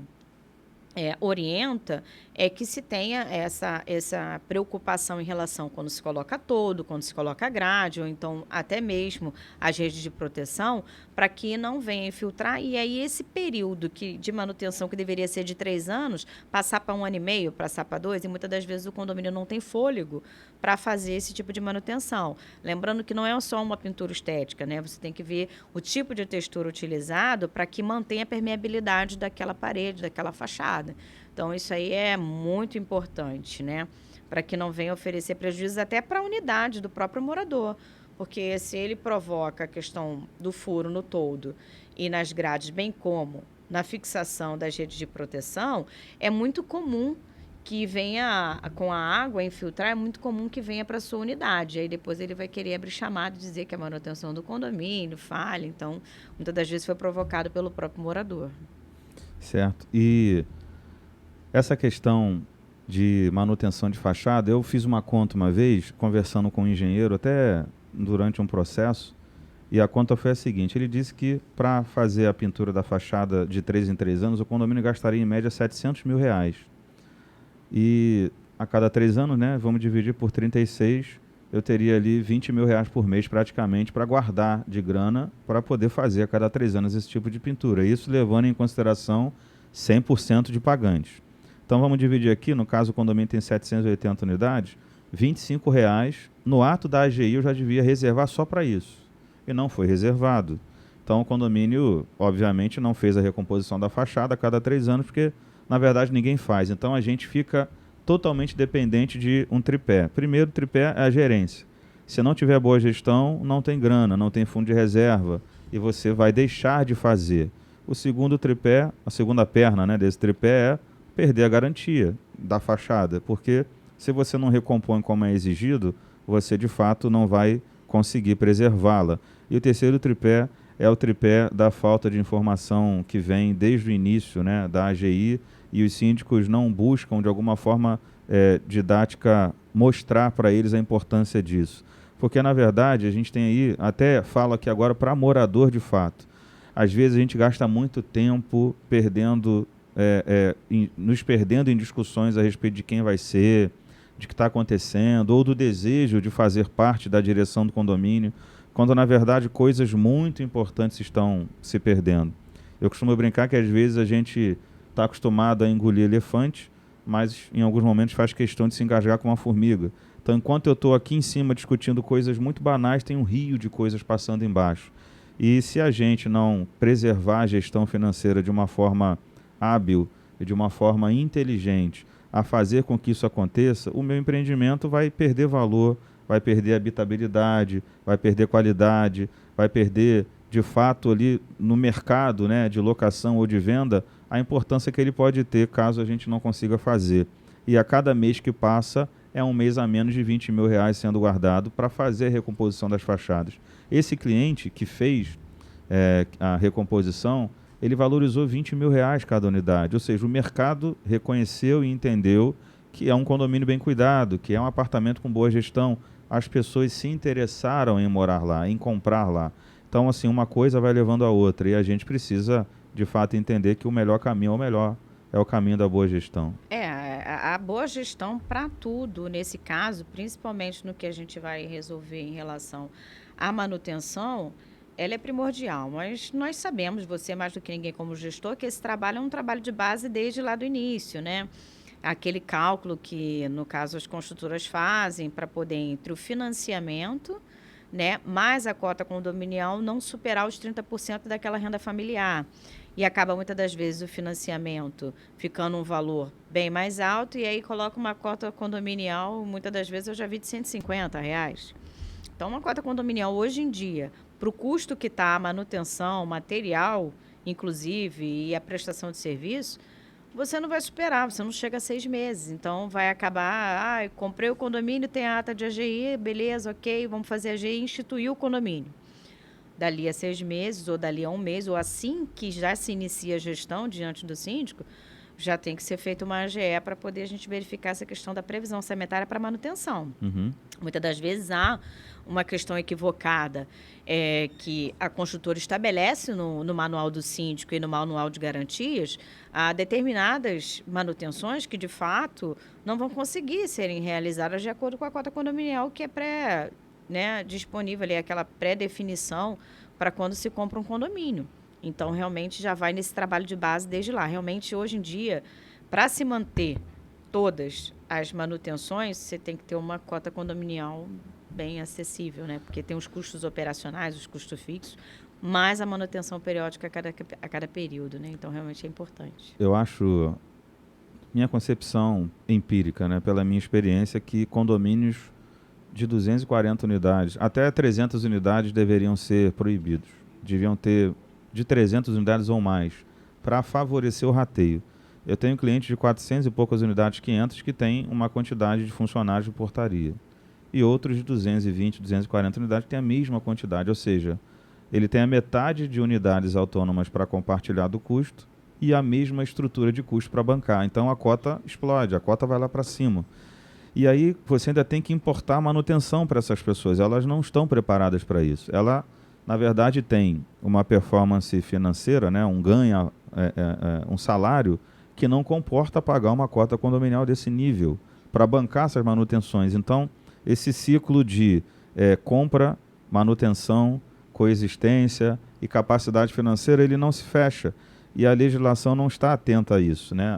orienta é que se tenha essa preocupação em relação quando se coloca todo, quando se coloca grade, ou então até mesmo as redes de proteção, para que não venha infiltrar. E aí esse período de manutenção que deveria ser de 3 anos, passar para 1 ano e meio, passar para 2, e muitas das vezes o condomínio não tem fôlego para fazer esse tipo de manutenção. Lembrando que não é só uma pintura estética, né? Você tem que ver o tipo de textura utilizado para que mantenha a permeabilidade daquela parede, daquela fachada. Então, isso aí é muito importante, né? Para que não venha oferecer prejuízos até para a unidade do próprio morador. Porque se ele provoca a questão do furo no toldo e nas grades, bem como na fixação das redes de proteção, é muito comum que venha, com a água infiltrar, é muito comum que venha para a sua unidade. Aí depois ele vai querer abrir chamado e dizer que a manutenção do condomínio falha. Então, muitas das vezes foi provocado pelo próprio morador. Certo. E essa questão de manutenção de fachada, eu fiz uma conta uma vez, conversando com um engenheiro, até durante um processo, e a conta foi a seguinte: ele disse que para fazer a pintura da fachada de 3 em 3 anos, o condomínio gastaria em média R$700 mil. E a cada 3 anos, né, vamos dividir por 36, eu teria ali R$20 mil por mês praticamente para guardar de grana para poder fazer a cada 3 anos esse tipo de pintura. Isso levando em consideração 100% de pagantes. Então vamos dividir aqui, no caso o condomínio tem 780 unidades, R$25 no ato da AGI eu já devia reservar só para isso. E não foi reservado. Então o condomínio, obviamente, não fez a recomposição da fachada a cada 3 anos, porque na verdade ninguém faz. Então a gente fica totalmente dependente de um tripé. Primeiro tripé é a gerência. Se não tiver boa gestão, não tem grana, não tem fundo de reserva e você vai deixar de fazer. O segundo tripé, a segunda perna, né, desse tripé é perder a garantia da fachada, porque se você não recompõe como é exigido, você de fato não vai conseguir preservá-la. E o terceiro tripé é o tripé da falta de informação que vem desde o início, né, da AGI, e os síndicos não buscam de alguma forma didática mostrar para eles a importância disso. Porque na verdade a gente tem aí, até falo aqui agora para morador de fato, às vezes a gente gasta muito tempo perdendo, nos perdendo em discussões a respeito de quem vai ser, de que está acontecendo, ou do desejo de fazer parte da direção do condomínio, quando na verdade coisas muito importantes estão se perdendo. Eu costumo brincar que às vezes a gente está acostumado a engolir elefante, mas em alguns momentos faz questão de se engasgar com uma formiga. Então, enquanto eu estou aqui em cima discutindo coisas muito banais, tem um rio de coisas passando embaixo. E se a gente não preservar a gestão financeira de uma forma hábil e de uma forma inteligente a fazer com que isso aconteça, o meu empreendimento vai perder valor, vai perder habitabilidade, vai perder qualidade, vai perder, de fato, ali no mercado, né, de locação ou de venda, a importância que ele pode ter caso a gente não consiga fazer. E a cada mês que passa, é um mês a menos de R$ 20 mil sendo guardado para fazer a recomposição das fachadas. Esse cliente que fez a recomposição, ele valorizou R$ 20 mil cada unidade. Ou seja, o mercado reconheceu e entendeu que é um condomínio bem cuidado, que é um apartamento com boa gestão. As pessoas se interessaram em morar lá, em comprar lá. Então, assim, uma coisa vai levando a outra e a gente precisa, de fato, entender que o melhor caminho é o melhor, é o caminho da boa gestão. A boa gestão para tudo, nesse caso, principalmente no que a gente vai resolver em relação à manutenção, ela é primordial, mas nós sabemos, você mais do que ninguém como gestor, que esse trabalho é um trabalho de base desde lá do início, né? Aquele cálculo que, no caso, as construtoras fazem para poder, entre o financiamento, né, mais a cota condominial, não superar os 30% daquela renda familiar. E acaba, muitas das vezes, o financiamento ficando um valor bem mais alto, e aí coloca uma cota condominial, muitas das vezes eu já vi de R$ 150. Então, uma cota condominial, hoje em dia, para o custo que está a manutenção, material, inclusive, e a prestação de serviço, você não vai superar, você não chega a 6 meses. Então, vai acabar, comprei o condomínio, tem a ata de AGI, beleza, ok, vamos fazer a AGI e instituir o condomínio. Dali a 6 meses, ou dali a 1 mês, ou assim que já se inicia a gestão diante do síndico, já tem que ser feita uma AGE para poder a gente verificar essa questão da previsão orçamentária para manutenção. Uhum. Muitas das vezes há uma questão equivocada que a construtora estabelece no manual do síndico e no manual de garantias a determinadas manutenções que, de fato, não vão conseguir serem realizadas de acordo com a cota condominial que é disponível ali, aquela pré-definição para quando se compra um condomínio. Então, realmente, já vai nesse trabalho de base desde lá. Realmente, hoje em dia, para se manter todas as manutenções, você tem que ter uma cota condominial bem acessível, né? Porque tem os custos operacionais, os custos fixos, mais a manutenção periódica a cada período, né? Então, realmente é importante. Eu acho, minha concepção empírica, né, pela minha experiência, que condomínios de 240 unidades, até 300 unidades deveriam ser proibidos. Deviam ter de 300 unidades ou mais, para favorecer o rateio. Eu tenho clientes de 400 e poucas unidades, 500, que têm uma quantidade de funcionários de portaria. E outros de 220, 240 unidades que têm a mesma quantidade, ou seja, ele tem a metade de unidades autônomas para compartilhar do custo e a mesma estrutura de custo para bancar. Então a cota explode, a cota vai lá para cima. E aí você ainda tem que importar manutenção para essas pessoas. Elas não estão preparadas para isso. Ela, na verdade, tem uma performance financeira, né, um salário que não comporta pagar uma cota condominial desse nível para bancar essas manutenções. Então, esse ciclo de compra, manutenção, coexistência e capacidade financeira, ele não se fecha. E a legislação não está atenta a isso, né?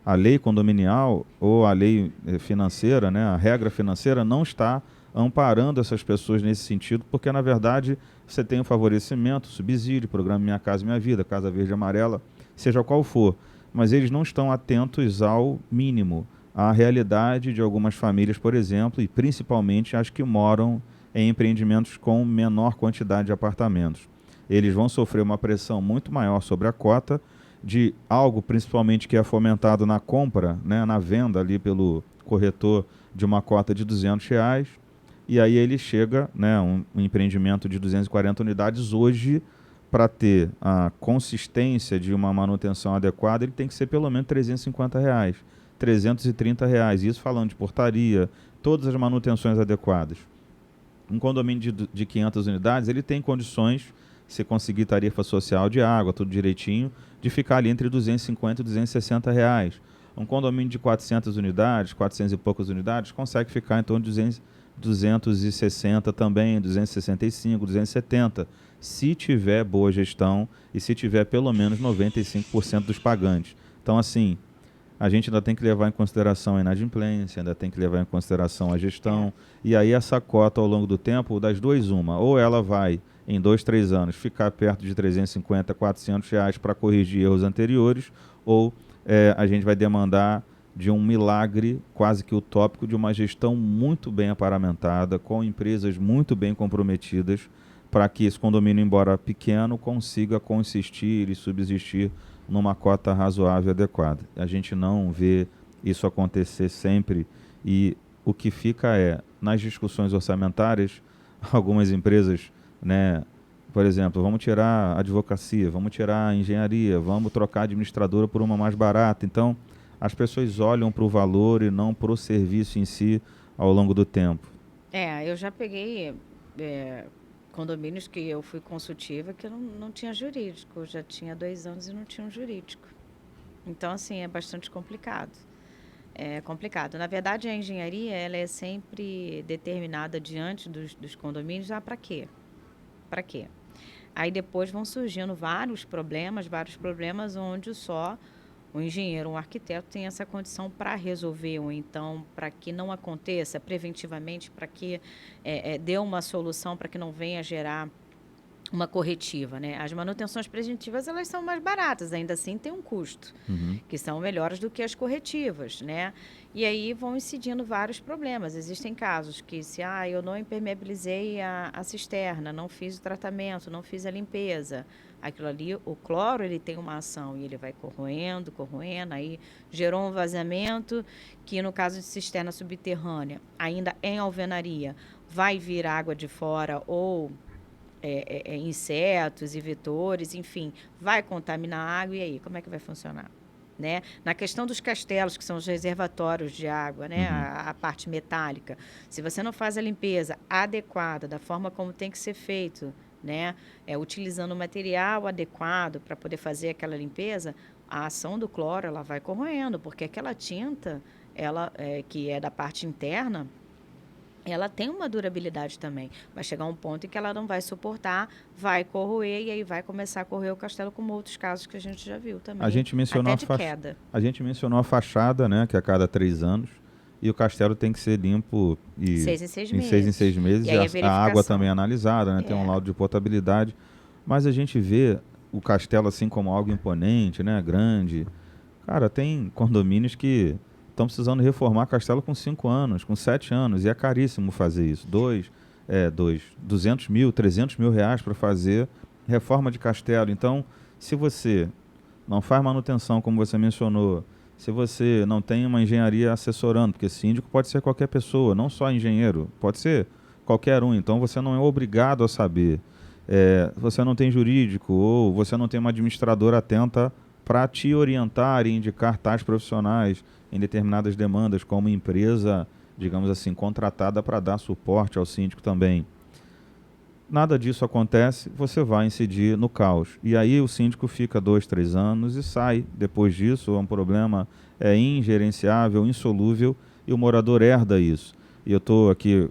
A lei condominial ou a lei financeira, né, a regra financeira não está amparando essas pessoas nesse sentido, porque, na verdade, você tem o favorecimento, o subsídio, programa Minha Casa Minha Vida, Casa Verde e Amarela, seja qual for, mas eles não estão atentos ao mínimo, à realidade de algumas famílias, por exemplo, e principalmente as que moram em empreendimentos com menor quantidade de apartamentos. eles vão sofrer uma pressão muito maior sobre a cota de algo, principalmente que é fomentado na compra, né, na venda ali pelo corretor de uma cota de R$ 200, e aí ele chega, né, um empreendimento de 240 unidades hoje, para ter a consistência de uma manutenção adequada, ele tem que ser pelo menos R$ 350, R$ 330, isso falando de portaria, todas as manutenções adequadas. Um condomínio de 500 unidades, ele tem condições, se conseguir tarifa social de água, tudo direitinho, de ficar ali entre R$ 250 e R$ 260. Um condomínio de 400 unidades, 400 e poucas unidades, consegue ficar em torno de 260 também, 265, 270, se tiver boa gestão e se tiver pelo menos 95% dos pagantes. Então, assim, a gente ainda tem que levar em consideração a inadimplência, ainda tem que levar em consideração a gestão, e aí essa cota ao longo do tempo, das duas uma, ou ela vai, em 2, 3 anos, ficar perto de 350, R$ 400 para corrigir erros anteriores, ou a gente vai demandar de um milagre quase que utópico de uma gestão muito bem aparamentada, com empresas muito bem comprometidas, para que esse condomínio, embora pequeno, consiga consistir e subsistir numa cota razoável e adequada. A gente não vê isso acontecer sempre, e o que fica nas discussões orçamentárias, algumas empresas, né, por exemplo, vamos tirar a advocacia, vamos tirar a engenharia, vamos trocar a administradora por uma mais barata. Então, as pessoas olham para o valor e não para o serviço em si ao longo do tempo. Eu já peguei condomínios que eu fui consultiva que eu não tinha jurídico. Eu já tinha 2 anos e não tinha um jurídico. Então, assim, é bastante complicado. É complicado. Na verdade, a engenharia, ela é sempre determinada diante dos condomínios. Para quê? Para quê? Aí depois vão surgindo vários problemas onde só o engenheiro, um arquiteto tem essa condição para resolver, ou então para que não aconteça preventivamente, para que dê uma solução, para que não venha gerar uma corretiva, né? As manutenções preventivas, elas são mais baratas, ainda assim tem um custo, que são melhores do que as corretivas, né? E aí vão incidindo vários problemas. Existem casos que eu não impermeabilizei a cisterna, não fiz o tratamento, não fiz a limpeza, aquilo ali, o cloro, ele tem uma ação e ele vai corroendo, aí gerou um vazamento que, no caso de cisterna subterrânea, ainda em alvenaria, vai vir água de fora ou insetos e vetores, enfim, vai contaminar a água, e aí, como é que vai funcionar? Né? Na questão dos castelos, que são os reservatórios de água, né? A parte metálica, se você não faz a limpeza adequada, da forma como tem que ser feito, né? Utilizando o material adequado para poder fazer aquela limpeza, a ação do cloro ela vai corroendo, porque aquela tinta, que é da parte interna, ela tem uma durabilidade também. Vai chegar um ponto em que ela não vai suportar, vai corroer, e aí vai começar a corroer o castelo, como outros casos que a gente já viu também. A gente mencionou até de queda. A gente mencionou a fachada, né, que a cada 3 anos, e o castelo tem que ser limpo 6 em 6 meses. 6 em 6 meses, e a água também é analisada, né, tem um laudo de potabilidade. Mas a gente vê o castelo assim como algo imponente, né, grande. Cara, tem condomínios que estão precisando reformar castelo com 5 anos, com 7 anos, e é caríssimo fazer isso. 200 mil, 300 mil reais para fazer reforma de castelo. Então, se você não faz manutenção, como você mencionou, se você não tem uma engenharia assessorando, porque síndico pode ser qualquer pessoa, não só engenheiro, pode ser qualquer um, então você não é obrigado a saber. Você não tem jurídico, ou você não tem uma administradora atenta para te orientar e indicar tais profissionais em determinadas demandas, como empresa, digamos assim, contratada para dar suporte ao síndico também. Nada disso acontece, você vai incidir no caos. E aí o síndico fica 2, 3 anos e sai. Depois disso, é um problema ingerenciável, insolúvel, e o morador herda isso. E eu estou aqui,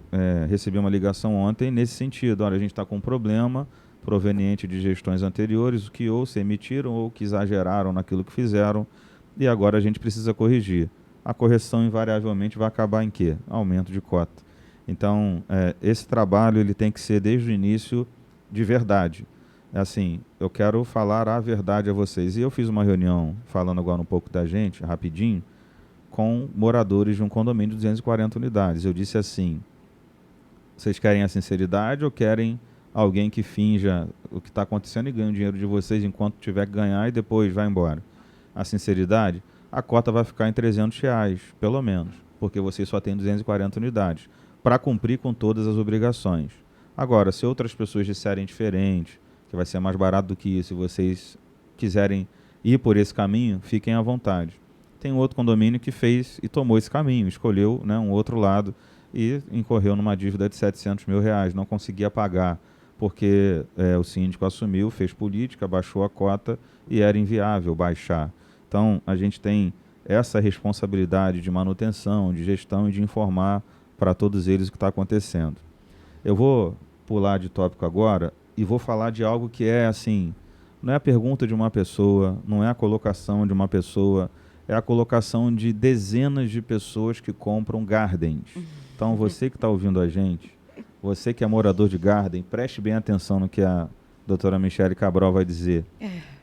recebi uma ligação ontem nesse sentido. Olha, a gente está com um problema proveniente de gestões anteriores, que ou se emitiram ou que exageraram naquilo que fizeram, e agora a gente precisa corrigir. A correção invariavelmente vai acabar em quê? Aumento de cota. Então, esse trabalho ele tem que ser desde o início de verdade. Assim, eu quero falar a verdade a vocês. E eu fiz uma reunião, falando agora um pouco da gente, rapidinho, com moradores de um condomínio de 240 unidades. Eu disse assim: vocês querem a sinceridade ou querem alguém que finja o que está acontecendo e ganha o dinheiro de vocês enquanto tiver que ganhar e depois vai embora. A sinceridade, a cota vai ficar em R$ 300, pelo menos, porque vocês só têm 240 unidades, para cumprir com todas as obrigações. Agora, se outras pessoas disserem diferente, que vai ser mais barato do que isso, e vocês quiserem ir por esse caminho, fiquem à vontade. Tem outro condomínio que fez e tomou esse caminho, escolheu, né, um outro lado e incorreu numa dívida de R$ 700 mil, não conseguia pagar, porque o síndico assumiu, fez política, baixou a cota e era inviável baixar. Então, a gente tem essa responsabilidade de manutenção, de gestão e de informar para todos eles o que está acontecendo. Eu vou pular de tópico agora e vou falar de algo que é assim, não é a pergunta de uma pessoa, não é a colocação de uma pessoa, é a colocação de dezenas de pessoas que compram gardens. Então, você que está ouvindo a gente, você que é morador de garden, preste bem atenção no que a doutora Michele Cabral vai dizer.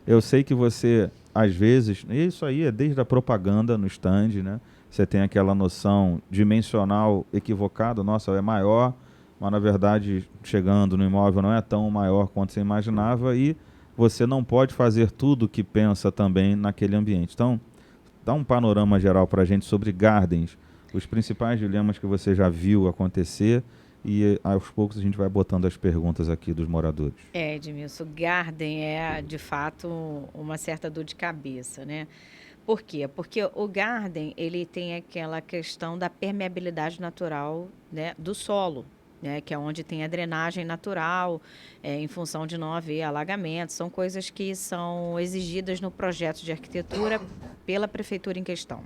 Eu sei que você, às vezes, isso aí é desde a propaganda no stand, né? Você tem aquela noção dimensional equivocada, nossa, é maior, mas na verdade, chegando no imóvel não é tão maior quanto você imaginava e você não pode fazer tudo o que pensa também naquele ambiente. Então, dá um panorama geral para a gente sobre gardens, os principais dilemas que você já viu acontecer e aos poucos a gente vai botando as perguntas aqui dos moradores. Edmilson, garden é, de fato, uma certa dor de cabeça, né? Por quê? Porque o garden, ele tem aquela questão da permeabilidade natural, né, do solo, né, que é onde tem a drenagem natural, em função de não haver alagamento. São coisas que são exigidas no projeto de arquitetura pela prefeitura em questão,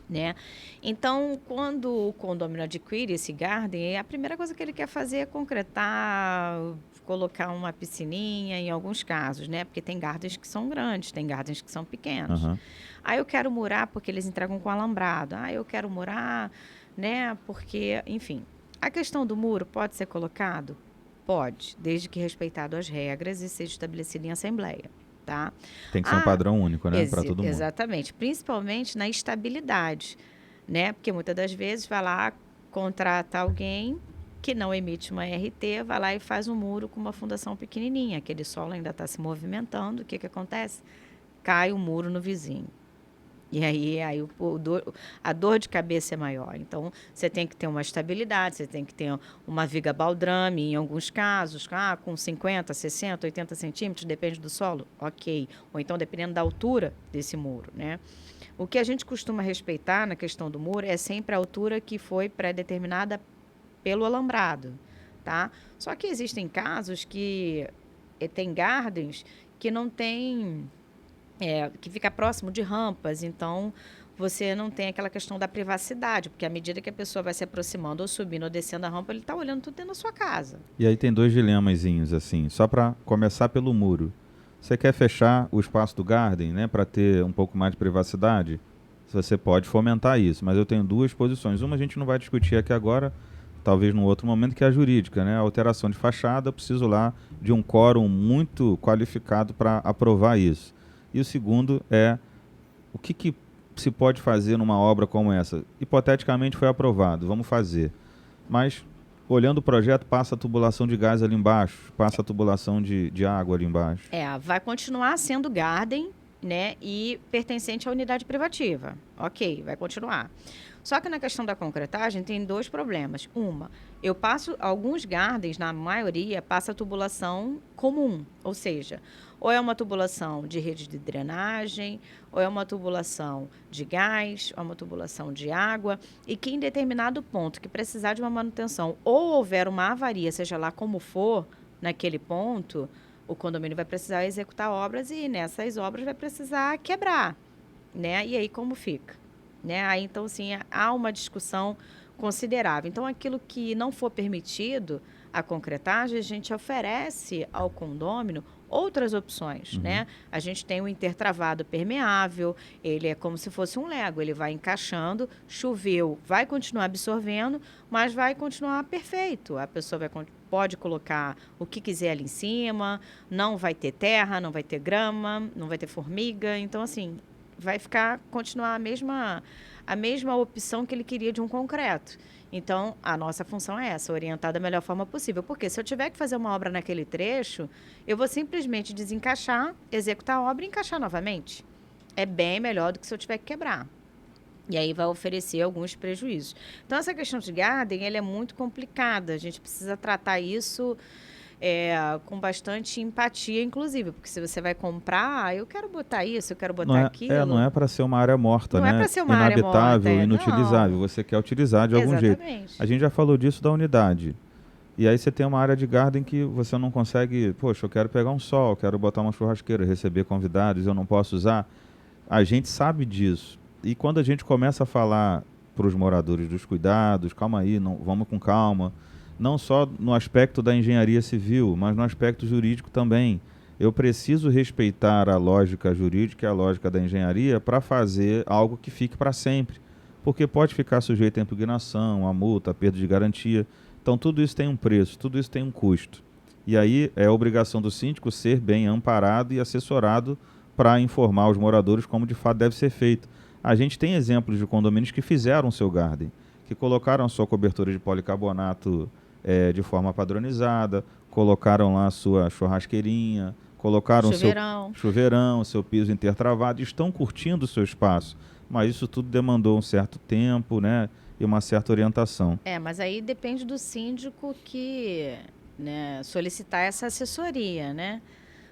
né? Então, quando o condomínio adquire esse garden, a primeira coisa que ele quer fazer é concretar, colocar uma piscininha, em alguns casos, né? Porque tem gardens que são grandes, tem gardens que são pequenos. Uhum. Ah, eu quero murar porque eles entregam com alambrado. Ah, eu quero murar, né? Porque, enfim. A questão do muro pode ser colocado? Pode, desde que respeitado as regras e seja estabelecido em assembleia, tá? Tem que ser um padrão único, né, para todo mundo. Exatamente, principalmente na estabilidade, né? Porque muitas das vezes vai lá, contrata alguém que não emite uma RT, vai lá e faz um muro com uma fundação pequenininha, aquele solo ainda está se movimentando, o que acontece? Cai o muro no vizinho. E aí a dor de cabeça é maior. Então, você tem que ter uma estabilidade, você tem que ter uma viga baldrame, em alguns casos, com 50, 60, 80 centímetros, depende do solo, ok. Ou então, dependendo da altura desse muro, né? O que a gente costuma respeitar na questão do muro é sempre a altura que foi pré-determinada pelo alambrado, tá? Só que existem casos que tem gardens que não tem... que fica próximo de rampas, então você não tem aquela questão da privacidade, porque à medida que a pessoa vai se aproximando, ou subindo ou descendo a rampa, ele está olhando tudo dentro da sua casa. E aí tem dois dilemazinhos, assim, só para começar pelo muro. Você quer fechar o espaço do garden, né, para ter um pouco mais de privacidade? Você pode fomentar isso, mas eu tenho duas posições. Uma a gente não vai discutir aqui agora, talvez num outro momento, que é a jurídica, né? A alteração de fachada, eu preciso lá de um quórum muito qualificado para aprovar isso. E o segundo é o que se pode fazer numa obra como essa? Hipoteticamente foi aprovado, vamos fazer. Mas, olhando o projeto, passa a tubulação de gás ali embaixo, passa a tubulação de água ali embaixo. Vai continuar sendo garden, né, e pertencente à unidade privativa. Ok, vai continuar. Só que na questão da concretagem tem dois problemas. Eu passo, alguns gardens, na maioria, passa a tubulação comum, ou seja, ou é uma tubulação de rede de drenagem, ou é uma tubulação de gás, ou é uma tubulação de água, e que em determinado ponto que precisar de uma manutenção, ou houver uma avaria, seja lá como for, naquele ponto, o condomínio vai precisar executar obras e nessas obras vai precisar quebrar, né? E aí como fica? Né? Aí, então, assim, há uma discussão considerável. Então, aquilo que não for permitido, a concretagem, a gente oferece ao condômino outras opções, né? A gente tem o intertravado permeável, ele é como se fosse um Lego, ele vai encaixando, choveu, vai continuar absorvendo, mas vai continuar perfeito. A pessoa pode colocar o que quiser ali em cima, não vai ter terra, não vai ter grama, não vai ter formiga, então, assim, vai continuar a mesma opção que ele queria de um concreto. Então, a nossa função é essa, orientar da melhor forma possível. Porque se eu tiver que fazer uma obra naquele trecho, eu vou simplesmente desencaixar, executar a obra e encaixar novamente. É bem melhor do que se eu tiver que quebrar. E aí vai oferecer alguns prejuízos. Então, essa questão de garden, ele é muito complicada. A gente precisa tratar isso com bastante empatia, inclusive. Porque se você vai comprar, eu quero botar isso, eu quero botar aquilo. Não é para ser uma área morta, não né? é para ser uma área morta. Inabitável, inutilizável. Não. Você quer utilizar de algum jeito. Exatamente. A gente já falou disso da unidade. E aí você tem uma área de garden que você não consegue... Poxa, eu quero pegar um sol, quero botar uma churrasqueira, receber convidados, eu não posso usar. A gente sabe disso. E quando a gente começa a falar para os moradores dos cuidados, calma aí, não, vamos com calma, não só no aspecto da engenharia civil, mas no aspecto jurídico também. Eu preciso respeitar a lógica jurídica e a lógica da engenharia para fazer algo que fique para sempre, porque pode ficar sujeito à impugnação, à multa, à perda de garantia. Então tudo isso tem um preço, tudo isso tem um custo. E aí é obrigação do síndico ser bem amparado e assessorado para informar os moradores como de fato deve ser feito. A gente tem exemplos de condomínios que fizeram o seu garden, que colocaram a sua cobertura de policarbonato de forma padronizada, colocaram lá a sua churrasqueirinha, colocaram o seu chuveirão, seu piso intertravado, e estão curtindo o seu espaço. Mas isso tudo demandou um certo tempo, né, e uma certa orientação. Mas aí depende do síndico que, né, solicitar essa assessoria, né?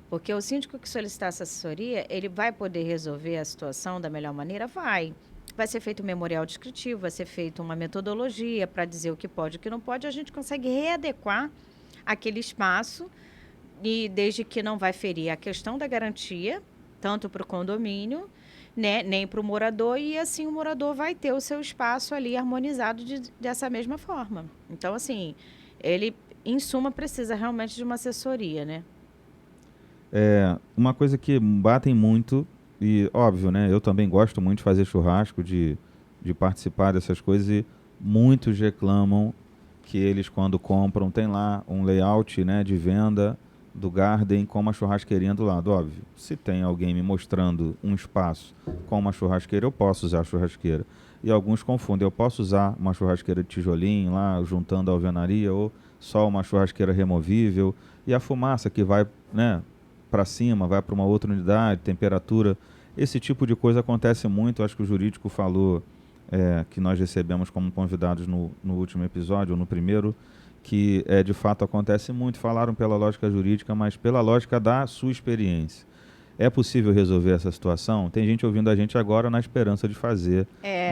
Porque o síndico que solicitar essa assessoria, ele vai poder resolver a situação da melhor maneira? Vai. Vai ser feito um memorial descritivo, vai ser feita uma metodologia para dizer o que pode e o que não pode. A gente consegue readequar aquele espaço, e desde que não vai ferir a questão da garantia, tanto para o condomínio, né, nem para o morador, e assim o morador vai ter o seu espaço ali harmonizado dessa mesma forma. Então, assim, ele, em suma, precisa realmente de uma assessoria, né? Uma coisa que batem muito, e óbvio, né, eu também gosto muito de fazer churrasco, de participar dessas coisas, e muitos reclamam que eles, quando compram, tem lá um layout, né, de venda do garden com uma churrasqueirinha do lado. Óbvio, se tem alguém me mostrando um espaço com uma churrasqueira, eu posso usar a churrasqueira. E alguns confundem, eu posso usar uma churrasqueira de tijolinho lá, juntando a alvenaria, ou só uma churrasqueira removível, e a fumaça que vai, né, para cima, vai para uma outra unidade, temperatura. Esse tipo de coisa acontece muito. Acho que o jurídico falou, que nós recebemos como convidados no último episódio, ou no primeiro, que de fato acontece muito. Falaram pela lógica jurídica, mas pela lógica da sua experiência. É possível resolver essa situação? Tem gente ouvindo a gente agora na esperança de fazer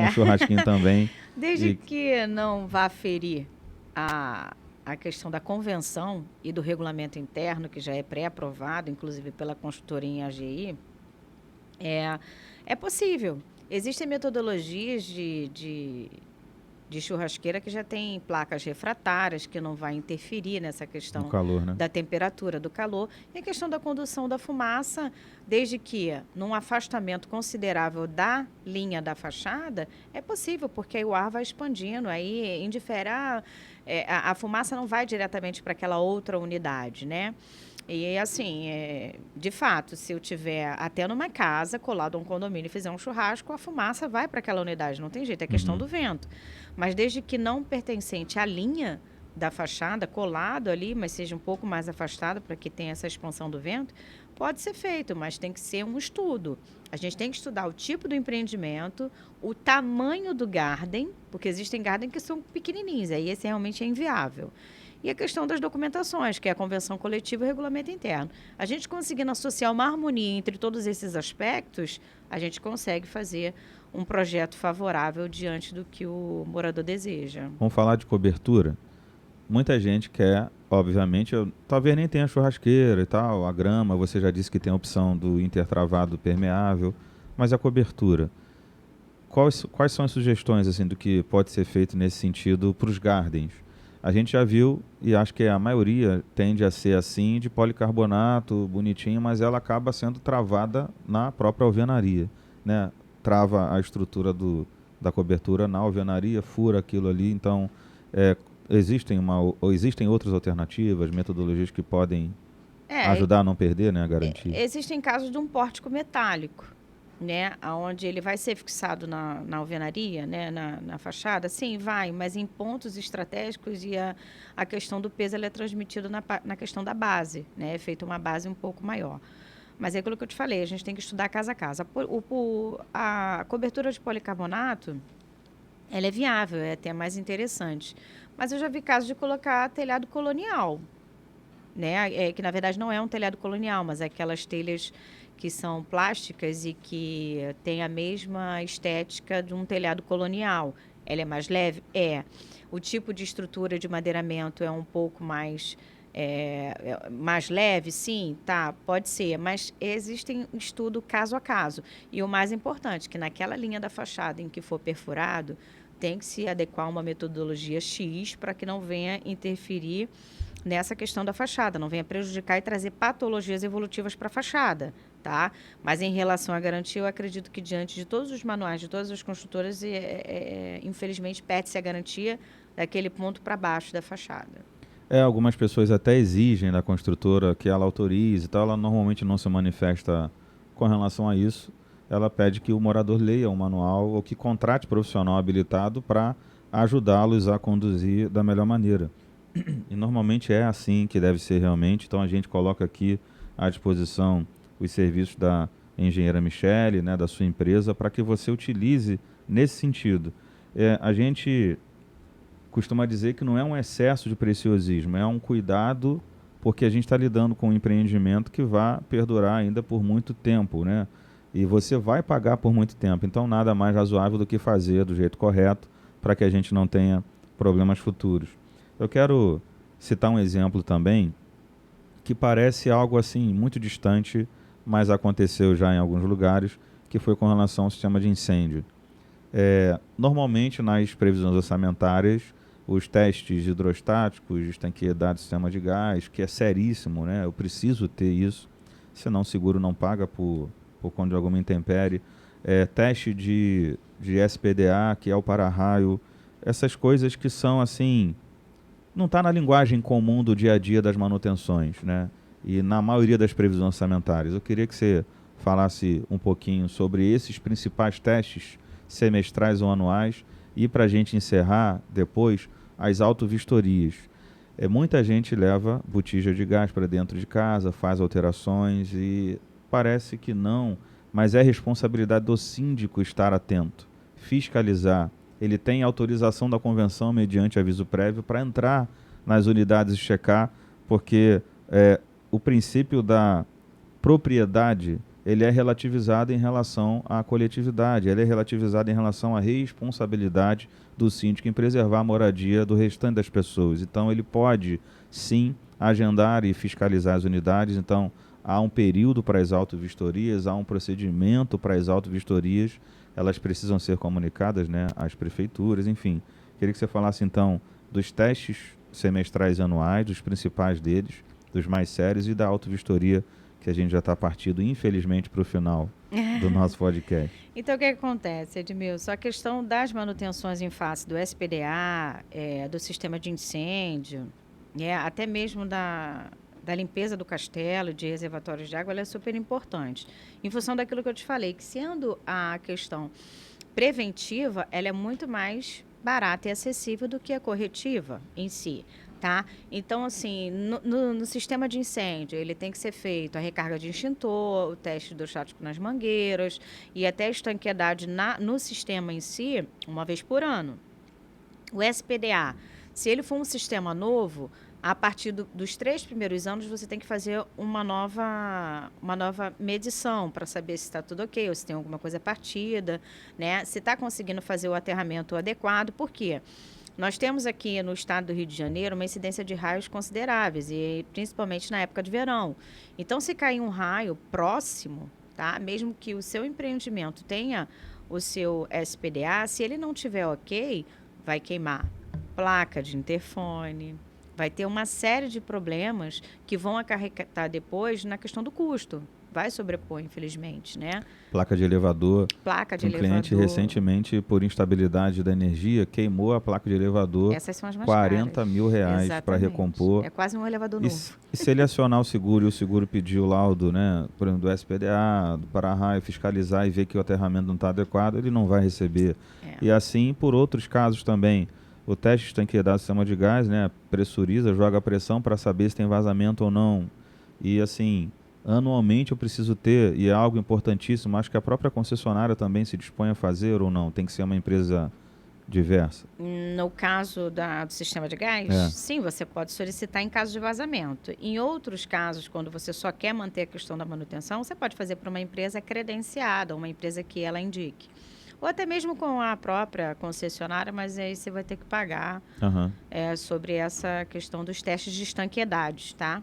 um churrasquinho também. Desde que não vá ferir a questão da convenção e do regulamento interno, que já é pré-aprovado, inclusive pela consultoria em AGI, é possível. Existem metodologias de churrasqueira que já tem placas refratárias, que não vai interferir nessa questão do calor, né? Da temperatura, do calor. E a questão da condução da fumaça, desde que num afastamento considerável da linha da fachada, é possível, porque aí o ar vai expandindo, aí indifere, a fumaça não vai diretamente para aquela outra unidade, né? E assim, de fato, se eu tiver até numa casa, colado a um condomínio e fizer um churrasco, a fumaça vai para aquela unidade, não tem jeito, é questão do vento. Mas desde que não pertencente à linha da fachada, colado ali, mas seja um pouco mais afastado para que tenha essa expansão do vento, pode ser feito, mas tem que ser um estudo. A gente tem que estudar o tipo do empreendimento, o tamanho do garden, porque existem garden que são pequenininhos, aí esse realmente é inviável. E a questão das documentações, que é a convenção coletiva e o regulamento interno. A gente conseguindo associar uma harmonia entre todos esses aspectos, a gente consegue fazer um projeto favorável diante do que o morador deseja. Vamos falar de cobertura? Muita gente quer, obviamente, talvez nem tenha churrasqueira e tal, a grama, você já disse que tem a opção do intertravado permeável, mas a cobertura. Quais são as sugestões assim, do que pode ser feito nesse sentido para os gardens? A gente já viu, e acho que a maioria tende a ser assim, de policarbonato, bonitinho, mas ela acaba sendo travada na própria alvenaria, né? Trava a estrutura da cobertura na alvenaria, fura aquilo ali. Então, existem outras alternativas, metodologias que podem ajudar a não perder, né, a garantia? Existem casos de um pórtico metálico, né, aonde ele vai ser fixado na alvenaria, né, na fachada, sim, vai, mas em pontos estratégicos e a questão do peso ela é transmitida na questão da base, né, é feita uma base um pouco maior. Mas é aquilo que eu te falei, a gente tem que estudar casa a casa. A cobertura de policarbonato, ela é viável, é até mais interessante. Mas eu já vi casos de colocar telhado colonial, né? Que na verdade não é um telhado colonial, mas é aquelas telhas que são plásticas e que têm a mesma estética de um telhado colonial. Ela é mais leve? É. O tipo de estrutura de madeiramento é um pouco mais leve? Sim, tá, pode ser. Mas existem estudo caso a caso. E o mais importante, que naquela linha da fachada em que for perfurado, tem que se adequar a uma metodologia X para que não venha interferir nessa questão da fachada, não venha prejudicar e trazer patologias evolutivas para a fachada, tá? Mas em relação à garantia, eu acredito que diante de todos os manuais de todas as construtoras, infelizmente perde-se a garantia daquele ponto para baixo da fachada. Algumas pessoas até exigem da construtora que ela autorize e tal, ela normalmente não se manifesta com relação a isso. Ela pede que o morador leia o manual ou que contrate profissional habilitado para ajudá-los a conduzir da melhor maneira. E normalmente é assim que deve ser realmente, então a gente coloca aqui à disposição os serviços da engenheira Michele, né, da sua empresa, para que você utilize nesse sentido. A gente costuma dizer que não é um excesso de preciosismo, é um cuidado, porque a gente está lidando com um empreendimento que vai perdurar ainda por muito tempo, né? E você vai pagar por muito tempo, então nada mais razoável do que fazer do jeito correto para que a gente não tenha problemas futuros. Eu quero citar um exemplo também que parece algo assim muito distante, mas aconteceu já em alguns lugares, que foi com relação ao sistema de incêndio. Normalmente, nas previsões orçamentárias, os testes hidrostáticos, de estanqueidade do sistema de gás, que é seríssimo, né? Eu preciso ter isso, senão o seguro não paga por conta de alguma intempérie. Teste de SPDA, que é o para-raio, essas coisas que são assim, não está na linguagem comum do dia a dia das manutenções, né? E na maioria das previsões orçamentárias. Eu queria que você falasse um pouquinho sobre esses principais testes semestrais ou anuais e para a gente encerrar depois as autovistorias. Muita gente leva botija de gás para dentro de casa, faz alterações e parece que não, mas é responsabilidade do síndico estar atento, fiscalizar. Ele tem autorização da convenção mediante aviso prévio para entrar nas unidades e checar, porque o princípio da propriedade ele é relativizado em relação à coletividade, ele é relativizado em relação à responsabilidade do síndico em preservar a moradia do restante das pessoas. Então ele pode sim agendar e fiscalizar as unidades, então há um período para as autovistorias, há um procedimento para as autovistorias, elas precisam ser comunicadas, né, às prefeituras, enfim. Queria que você falasse então dos testes semestrais e anuais, dos principais deles, dos mais sérios e da autovistoria, que a gente já está partindo, infelizmente, para o final do nosso podcast. Então, o que acontece, Edmilson? A questão das manutenções em face do SPDA, do sistema de incêndio, até mesmo da limpeza do castelo, de reservatórios de água, ela é super importante. Em função daquilo que eu te falei, que sendo a questão preventiva, ela é muito mais barata e acessível do que a corretiva em si. Tá? Então, assim, no sistema de incêndio, ele tem que ser feito a recarga de extintor, o teste hidrostático nas mangueiras e até a estanqueidade no sistema em si, uma vez por ano. O SPDA, se ele for um sistema novo, a partir dos 3 primeiros anos, você tem que fazer uma nova medição para saber se está tudo ok, ou se tem alguma coisa partida, né? Se está conseguindo fazer o aterramento adequado, por quê? Nós temos aqui no estado do Rio de Janeiro uma incidência de raios consideráveis, e principalmente na época de verão. Então, se cair um raio próximo, tá? Mesmo que o seu empreendimento tenha o seu SPDA, se ele não tiver ok, vai queimar placa de interfone, vai ter uma série de problemas que vão acarretar depois na questão do custo. vai sobrepor, infelizmente, né? Placa de elevador. Placa de Um elevador. cliente recentemente, por instabilidade da energia, queimou a placa de elevador. Essas são as mais 40 caras. mil reais para Exatamente. recompor. É quase um elevador E novo. se ele acionar o seguro e o seguro pedir o laudo, né, por exemplo, do SPDA, do Para-Raio, fiscalizar e ver que o aterramento não está adequado, ele não vai receber. E assim, por outros casos também, o teste de estanqueidade do sistema de gás, né, pressuriza, joga pressão para saber se tem vazamento ou não. E assim, anualmente eu preciso ter, e é algo importantíssimo, acho que a própria concessionária também se dispõe a fazer ou não, tem que ser uma empresa diversa. No caso do sistema de gás, sim, você pode solicitar em caso de vazamento. Em outros casos, quando você só quer manter a questão da manutenção, você pode fazer para uma empresa credenciada, uma empresa que ela indique. Ou até mesmo com a própria concessionária, mas aí você vai ter que pagar sobre essa questão dos testes de estanqueidade, tá?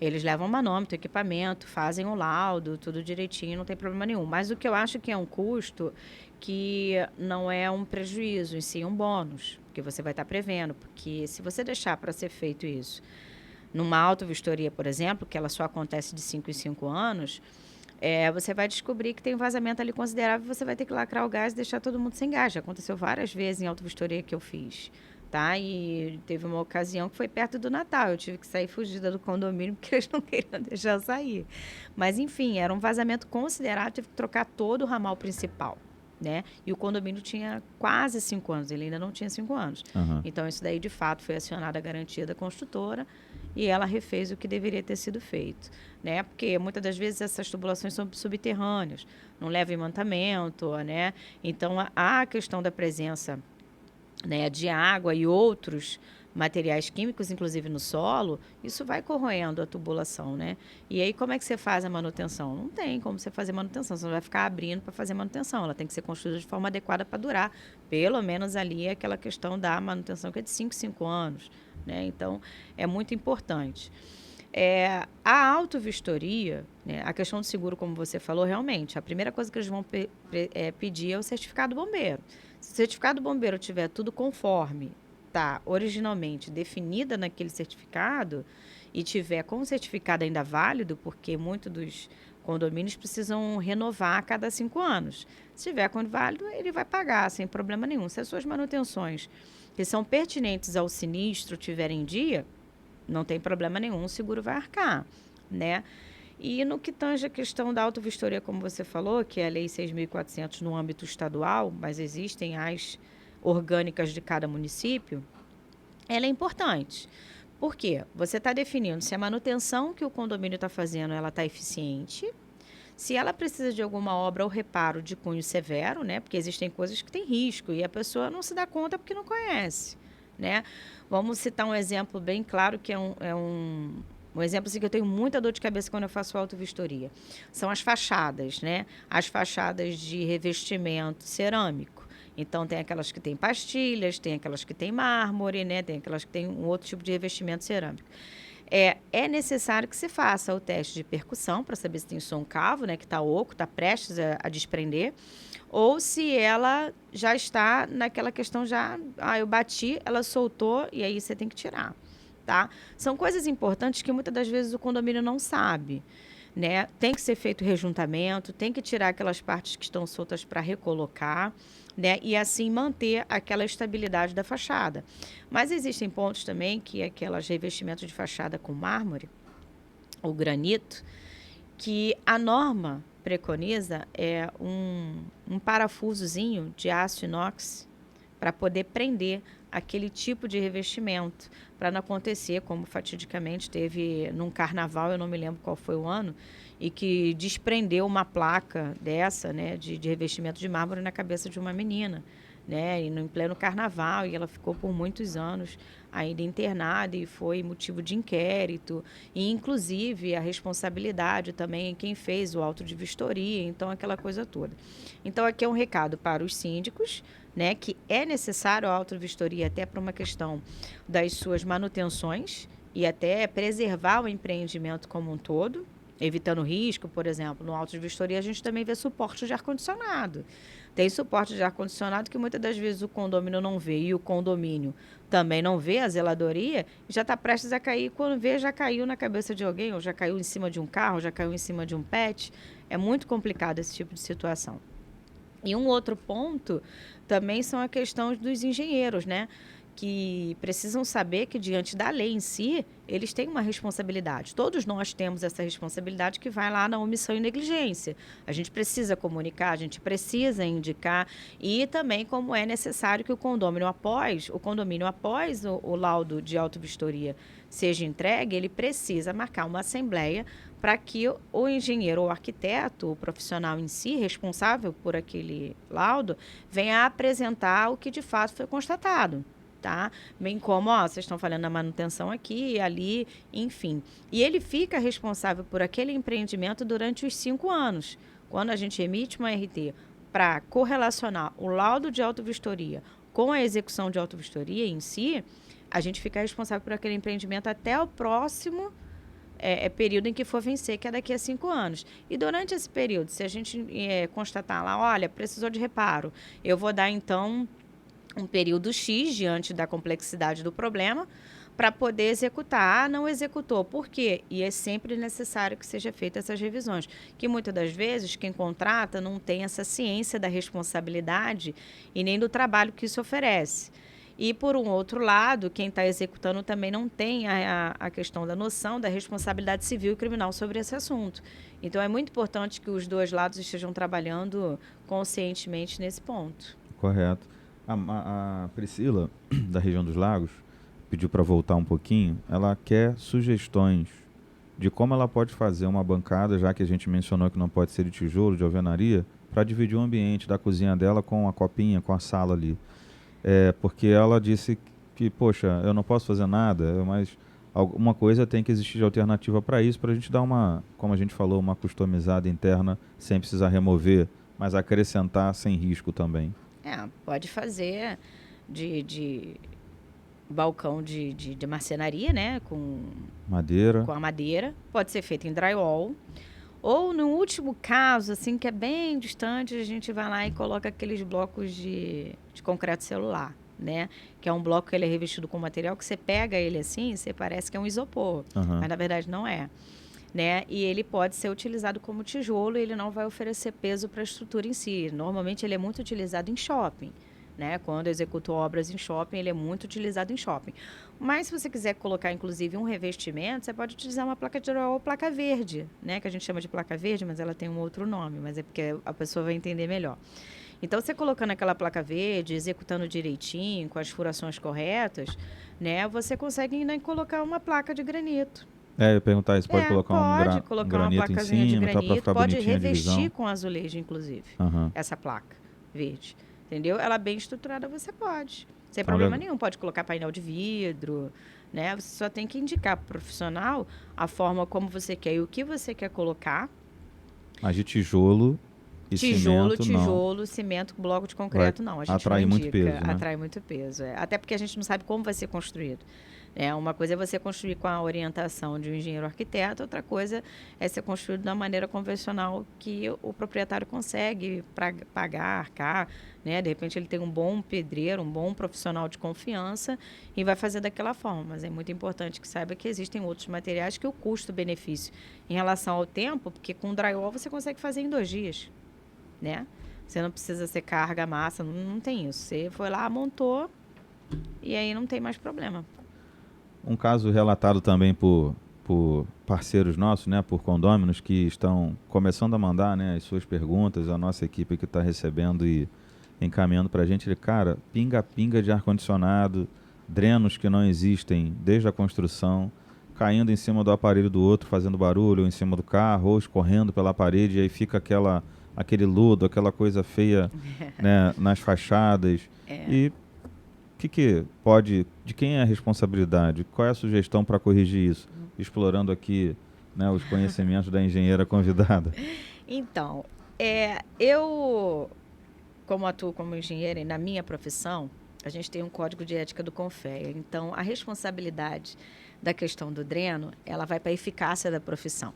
Eles levam o manômetro, equipamento, fazem o laudo, tudo direitinho, não tem problema nenhum. Mas o que eu acho que é um custo que não é um prejuízo, em si um bônus, porque você vai estar prevendo. Porque se você deixar para ser feito isso numa autovistoria, por exemplo, que ela só acontece de 5 em 5 anos, você vai descobrir que tem um vazamento ali considerável e você vai ter que lacrar o gás e deixar todo mundo sem gás. Já aconteceu várias vezes em autovistoria que eu fiz. Tá? E teve uma ocasião que foi perto do Natal. Eu tive que sair fugida do condomínio porque eles não queriam deixar eu sair. Mas, enfim, era um vazamento considerável. Tive que trocar todo o ramal principal, né? E o condomínio tinha quase 5 anos. Ele ainda não tinha 5 anos. Então, isso daí, de fato, foi acionada a garantia da construtora e ela refez o que deveria ter sido feito, né? Porque, muitas das vezes, essas tubulações são subterrâneas. Não leva imantamento, né? Então, a questão da presença, né, de água e outros materiais químicos, inclusive no solo, isso vai corroendo a tubulação, né? E aí, como é que você faz a manutenção? Não tem como você fazer manutenção, você não vai ficar abrindo para fazer manutenção, ela tem que ser construída de forma adequada para durar, pelo menos ali, aquela questão da manutenção que é de 5 anos, né? Então, é muito importante. A autovistoria, né, a questão do seguro, como você falou, realmente, a primeira coisa que eles vão pedir é o certificado do bombeiro. Se o certificado do bombeiro tiver tudo conforme está originalmente definida naquele certificado e tiver com o certificado ainda válido, porque muitos dos condomínios precisam renovar a cada 5 anos. Se tiver com válido, ele vai pagar sem problema nenhum. Se as suas manutenções que são pertinentes ao sinistro tiverem em dia, não tem problema nenhum, o seguro vai arcar, né? E no que tange a questão da autovistoria, como você falou, que é a Lei 6.400 no âmbito estadual, mas existem as orgânicas de cada município, ela é importante. Por quê? Você está definindo se a manutenção que o condomínio está fazendo ela está eficiente, se ela precisa de alguma obra ou reparo de cunho severo, né? Porque existem coisas que têm risco e a pessoa não se dá conta porque não conhece, né? Vamos citar um exemplo bem claro que é um exemplo assim, que eu tenho muita dor de cabeça quando eu faço autovistoria. São as fachadas, né? As fachadas de revestimento cerâmico. Então, tem aquelas que têm pastilhas, tem aquelas que têm mármore, né? Tem aquelas que têm um outro tipo de revestimento cerâmico. É necessário que se faça o teste de percussão para saber se tem som cavo, né? Que está oco, está prestes a desprender. Ou se ela já está naquela questão eu bati, ela soltou e aí você tem que tirar, tá? São coisas importantes que muitas das vezes o condomínio não sabe, né? Tem que ser feito rejuntamento, tem que tirar aquelas partes que estão soltas para recolocar, né? E assim manter aquela estabilidade da fachada. Mas existem pontos também que aquelas revestimentos de fachada com mármore ou granito, que a norma preconiza um parafusozinho de aço inox para poder prender aquele tipo de revestimento, para não acontecer, como fatidicamente teve num carnaval, eu não me lembro qual foi o ano, e que desprendeu uma placa dessa, né, de revestimento de mármore na cabeça de uma menina, né, e em pleno carnaval, e ela ficou por muitos anos ainda internada e foi motivo de inquérito, e inclusive a responsabilidade também em quem fez o auto de vistoria, então aquela coisa toda. Então aqui é um recado para os síndicos, né, que é necessário a auto-vistoria até para uma questão das suas manutenções e até preservar o empreendimento como um todo, evitando risco, por exemplo, no auto de vistoria a gente também vê suporte de ar-condicionado. Tem suporte de ar-condicionado que muitas das vezes o condomínio não vê e o condomínio também não vê, a zeladoria, e já está prestes a cair. Quando vê, já caiu na cabeça de alguém, ou já caiu em cima de um carro, já caiu em cima de um pet. É muito complicado esse tipo de situação. E um outro ponto também são a questão dos engenheiros, né? Que precisam saber que, diante da lei em si, eles têm uma responsabilidade. Todos nós temos essa responsabilidade que vai lá na omissão e negligência. A gente precisa comunicar, a gente precisa indicar e também como é necessário que o condomínio após o laudo de autovistoria seja entregue, ele precisa marcar uma assembleia para que o engenheiro ou arquiteto, o profissional em si, responsável por aquele laudo, venha apresentar o que de fato foi constatado. Tá? Bem como, ó, vocês estão falando da manutenção aqui e ali, enfim. E ele fica responsável por aquele empreendimento durante os 5 anos. Quando a gente emite uma RT para correlacionar o laudo de autovistoria com a execução de autovistoria em si, a gente fica responsável por aquele empreendimento até o próximo período em que for vencer, que é daqui a 5 anos. E durante esse período, se a gente constatar lá, olha, precisou de reparo, eu vou dar, então, um período X diante da complexidade do problema para poder executar. Ah, não executou. Por quê? E é sempre necessário que seja feita essas revisões. Que muitas das vezes quem contrata não tem essa ciência da responsabilidade e nem do trabalho que isso oferece. E, por um outro lado, quem está executando também não tem a questão da noção da responsabilidade civil e criminal sobre esse assunto. Então, é muito importante que os dois lados estejam trabalhando conscientemente nesse ponto. Correto. A Priscila, da região dos Lagos, pediu para voltar um pouquinho. Ela quer sugestões de como ela pode fazer uma bancada, já que a gente mencionou que não pode ser de tijolo, de alvenaria, para dividir o ambiente da cozinha dela com a copinha, com a sala ali. Porque ela disse que, poxa, eu não posso fazer nada, mas alguma coisa tem que existir de alternativa para isso, para a gente dar uma, como a gente falou, uma customizada interna, sem precisar remover, mas acrescentar sem risco também. Pode fazer de balcão de marcenaria, né? Com a madeira. Pode ser feito em drywall. Ou, no último caso, assim, que é bem distante, a gente vai lá e coloca aqueles blocos de concreto celular, né? Que é um bloco que ele é revestido com material que você pega ele assim, você parece que é um isopor. Uhum. Mas, na verdade, não é. Né? E ele pode ser utilizado como tijolo e ele não vai oferecer peso para a estrutura em si. Normalmente ele é muito utilizado em shopping, né? Quando eu executo obras em shopping, ele é muito utilizado em shopping. Mas se você quiser colocar, inclusive, um revestimento, você pode utilizar uma placa de drywall ou placa verde, né? Que a gente chama de placa verde, mas ela tem um outro nome, mas é porque a pessoa vai entender melhor. Então, você colocando aquela placa verde, executando direitinho, com as furações corretas, né? Você consegue ainda colocar uma placa de granito. Eu ia perguntar, você pode colocar um granito uma placazinha em cima, de granito, ficar pode bonitinha a divisão. revestir com azulejo, inclusive, essa placa verde. Entendeu? Ela bem estruturada, você pode. Sem problema nenhum, pode colocar painel de vidro, né? Você só tem que indicar para o profissional a forma como você quer e o que você quer colocar. Mas de tijolo e Tijolo, cimento, bloco de concreto, não. A gente atrai não indica, muito peso, né? Atrai muito peso. Até porque a gente não sabe como vai ser construído. Uma coisa é você construir com a orientação de um engenheiro arquiteto, outra coisa é ser construído da maneira convencional que o proprietário consegue pagar, arcar, né? De repente ele tem um bom pedreiro, um bom profissional de confiança e vai fazer daquela forma. Mas é muito importante que saiba que existem outros materiais que o custo-benefício em relação ao tempo, porque com drywall você consegue fazer em 2 dias, né? Você não precisa ser carga, massa, não tem isso. Você foi lá, montou e aí não tem mais problema. Um caso relatado também por parceiros nossos, né, por condôminos que estão começando a mandar, né, as suas perguntas, a nossa equipe que está recebendo e encaminhando para a gente, cara, pinga-pinga de ar-condicionado, drenos que não existem desde a construção, caindo em cima do aparelho do outro, fazendo barulho, ou em cima do carro, ou escorrendo pela parede, e aí fica aquele lodo, aquela coisa feia né, nas fachadas. E que pode, de quem é a responsabilidade? Qual é a sugestão para corrigir isso? Explorando aqui né, os conhecimentos da engenheira convidada. Então, eu, como atuo como engenheira e na minha profissão, a gente tem um código de ética do CONFEA. Então, a responsabilidade da questão do dreno, ela vai para a eficácia da profissão.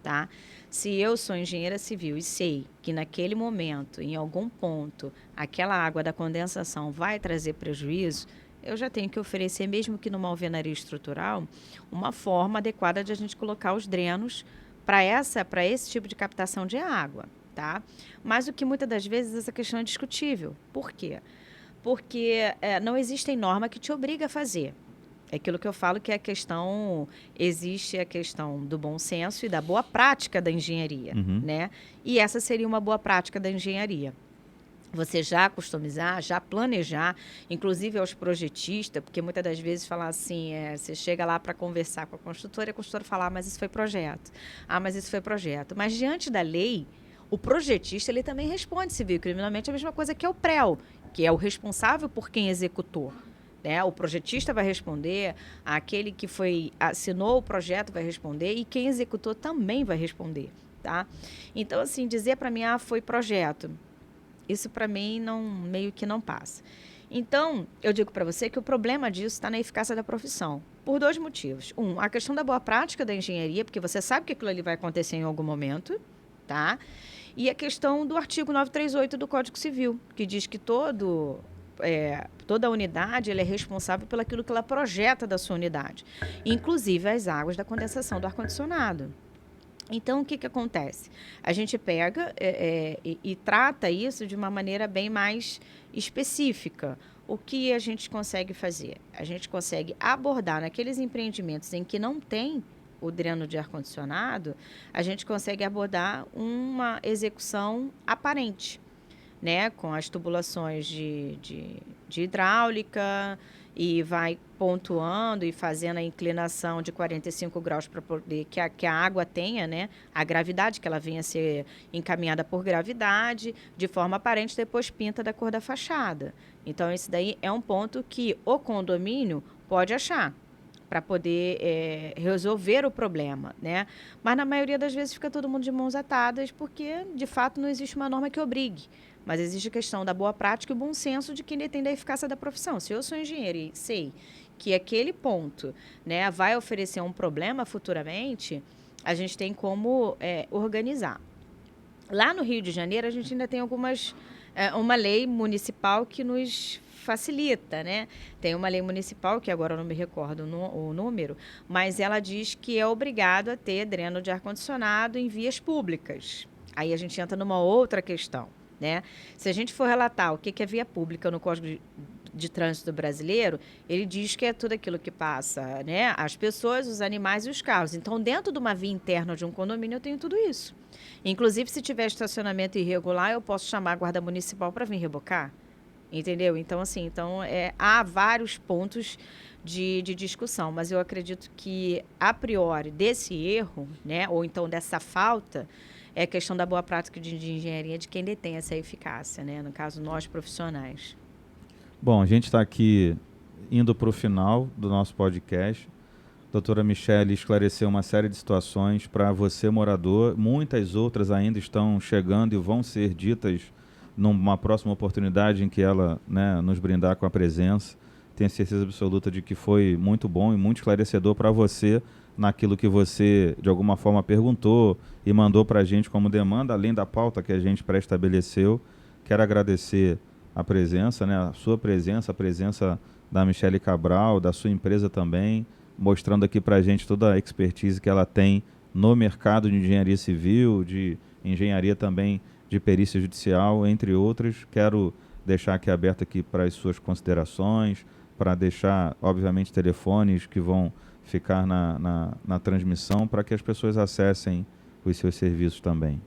tá? Se eu sou engenheira civil e sei que naquele momento, em algum ponto, aquela água da condensação vai trazer prejuízo, eu já tenho que oferecer, mesmo que numa alvenaria estrutural, uma forma adequada de a gente colocar os drenos para esse tipo de captação de água, tá? Mas o que muitas das vezes essa questão é discutível. Por quê? Porque não existe norma que te obriga a fazer. É aquilo que eu falo que existe a questão do bom senso e da boa prática da engenharia, né? E essa seria uma boa prática da engenharia. Você já customizar, já planejar, inclusive aos projetistas, porque muitas das vezes falar assim, você chega lá para conversar com a construtora fala, mas isso foi projeto. Ah, mas isso foi projeto. Mas diante da lei, o projetista ele também responde civil e criminalmente a mesma coisa que é o PREL, que é o responsável por quem executou. Né? O projetista vai responder, aquele que assinou o projeto vai responder e quem executou também vai responder. Tá? Então, assim, dizer para mim, foi projeto. Isso para mim meio que não passa. Então, eu digo para você que o problema disso está na eficácia da profissão, por 2 motivos. A questão da boa prática da engenharia, porque você sabe que aquilo ali vai acontecer em algum momento, tá? E a questão do artigo 938 do Código Civil, que diz que toda unidade ela é responsável pelo aquilo que ela projeta da sua unidade, inclusive as águas da condensação do ar-condicionado. Então, o que acontece? A gente pega e trata isso de uma maneira bem mais específica. O que a gente consegue fazer? A gente consegue abordar naqueles empreendimentos em que não tem o dreno de ar-condicionado, a gente consegue abordar uma execução aparente, né? Com as tubulações de hidráulica, e vai pontuando e fazendo a inclinação de 45 graus para poder que a água tenha, né, a gravidade, que ela venha a ser encaminhada por gravidade, de forma aparente, depois pinta da cor da fachada. Então, esse daí é um ponto que o condomínio pode achar para poder resolver o problema, né? Mas, na maioria das vezes, fica todo mundo de mãos atadas, porque, de fato, não existe uma norma que obrigue. Mas existe a questão da boa prática e o bom senso de quem detém da eficácia da profissão. Se eu sou engenheiro e sei que aquele ponto, né, vai oferecer um problema futuramente, a gente tem como organizar. Lá no Rio de Janeiro, a gente ainda tem uma lei municipal que nos facilita, né? Tem uma lei municipal, que agora eu não me recordo o número, mas ela diz que é obrigado a ter dreno de ar-condicionado em vias públicas. Aí a gente entra numa outra questão. Né? Se a gente for relatar o que é via pública no Código de Trânsito brasileiro, ele diz que é tudo aquilo que passa, né? As pessoas, os animais e os carros. Então, dentro de uma via interna de um condomínio, eu tenho tudo isso. Inclusive, se tiver estacionamento irregular, eu posso chamar a guarda municipal para vir rebocar. Entendeu? Então, assim, há vários pontos de discussão, mas eu acredito que, a priori, desse erro, né, ou então dessa falta, é a questão da boa prática de engenharia de quem detém essa eficácia, né? No caso, nós profissionais. Bom, a gente está aqui indo para o final do nosso podcast. A doutora Michele esclareceu uma série de situações para você, morador. Muitas outras ainda estão chegando e vão ser ditas numa próxima oportunidade em que ela, né, nos brindar com a presença. Tenho certeza absoluta de que foi muito bom e muito esclarecedor para você naquilo que você, de alguma forma, perguntou e mandou para a gente como demanda, além da pauta que a gente pré-estabeleceu. Quero agradecer a presença, né, a sua presença, a presença da Michele Cabral, da sua empresa também, mostrando aqui para a gente toda a expertise que ela tem no mercado de engenharia civil, de engenharia também de perícia judicial, entre outras. Quero deixar aqui aberto aqui para as suas considerações, para deixar, obviamente, telefones que vão ficar na transmissão para que as pessoas acessem os seus serviços também.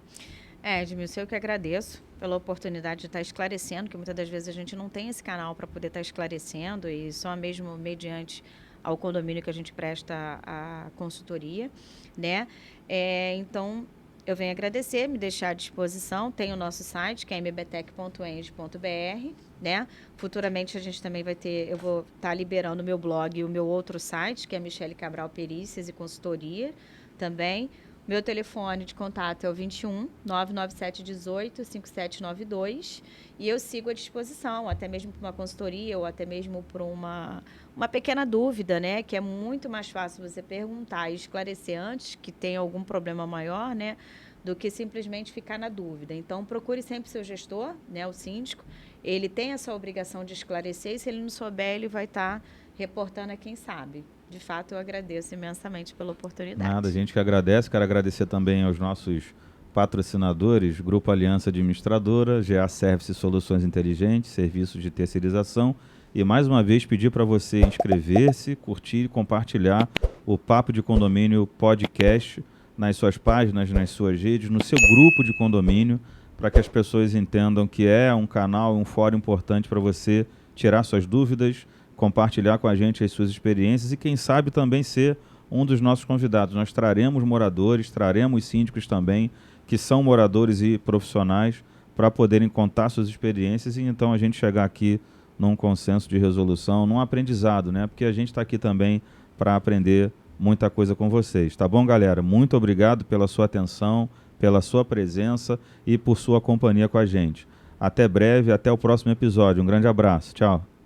Edmilson, eu que agradeço pela oportunidade de estar esclarecendo, que muitas das vezes a gente não tem esse canal para poder estar esclarecendo, e só mesmo mediante ao condomínio que a gente presta a consultoria, né? Então, eu venho agradecer, me deixar à disposição. Tem o nosso site, que é mbtec.eng.br, né? Futuramente a gente também eu vou estar liberando o meu blog e o meu outro site, que é Michele Cabral Perícias e Consultoria também. Meu telefone de contato é o 21 997 18 5792 e eu sigo à disposição, até mesmo para uma consultoria ou até mesmo para uma pequena dúvida, né? Que é muito mais fácil você perguntar e esclarecer antes que tem algum problema maior, né? Do que simplesmente ficar na dúvida. Então, procure sempre seu gestor, né? O síndico. Ele tem essa obrigação de esclarecer e se ele não souber, ele vai estar reportando a quem sabe. De fato, eu agradeço imensamente pela oportunidade. Nada, a gente que agradece. Quero agradecer também aos nossos patrocinadores, Grupo Aliança Administradora, GA Service Soluções Inteligentes, serviços de terceirização. E mais uma vez pedir para você inscrever-se, curtir e compartilhar o Papo de Condomínio Podcast nas suas páginas, nas suas redes, no seu grupo de condomínio, para que as pessoas entendam que é um canal, um fórum importante para você tirar suas dúvidas, compartilhar com a gente as suas experiências e quem sabe também ser um dos nossos convidados. Nós traremos moradores, traremos síndicos também, que são moradores e profissionais, para poderem contar suas experiências e então a gente chegar aqui num consenso de resolução, num aprendizado, né? Porque a gente está aqui também para aprender muita coisa com vocês. Tá bom, galera? Muito obrigado pela sua atenção, pela sua presença e por sua companhia com a gente. Até breve, até o próximo episódio. Um grande abraço. Tchau.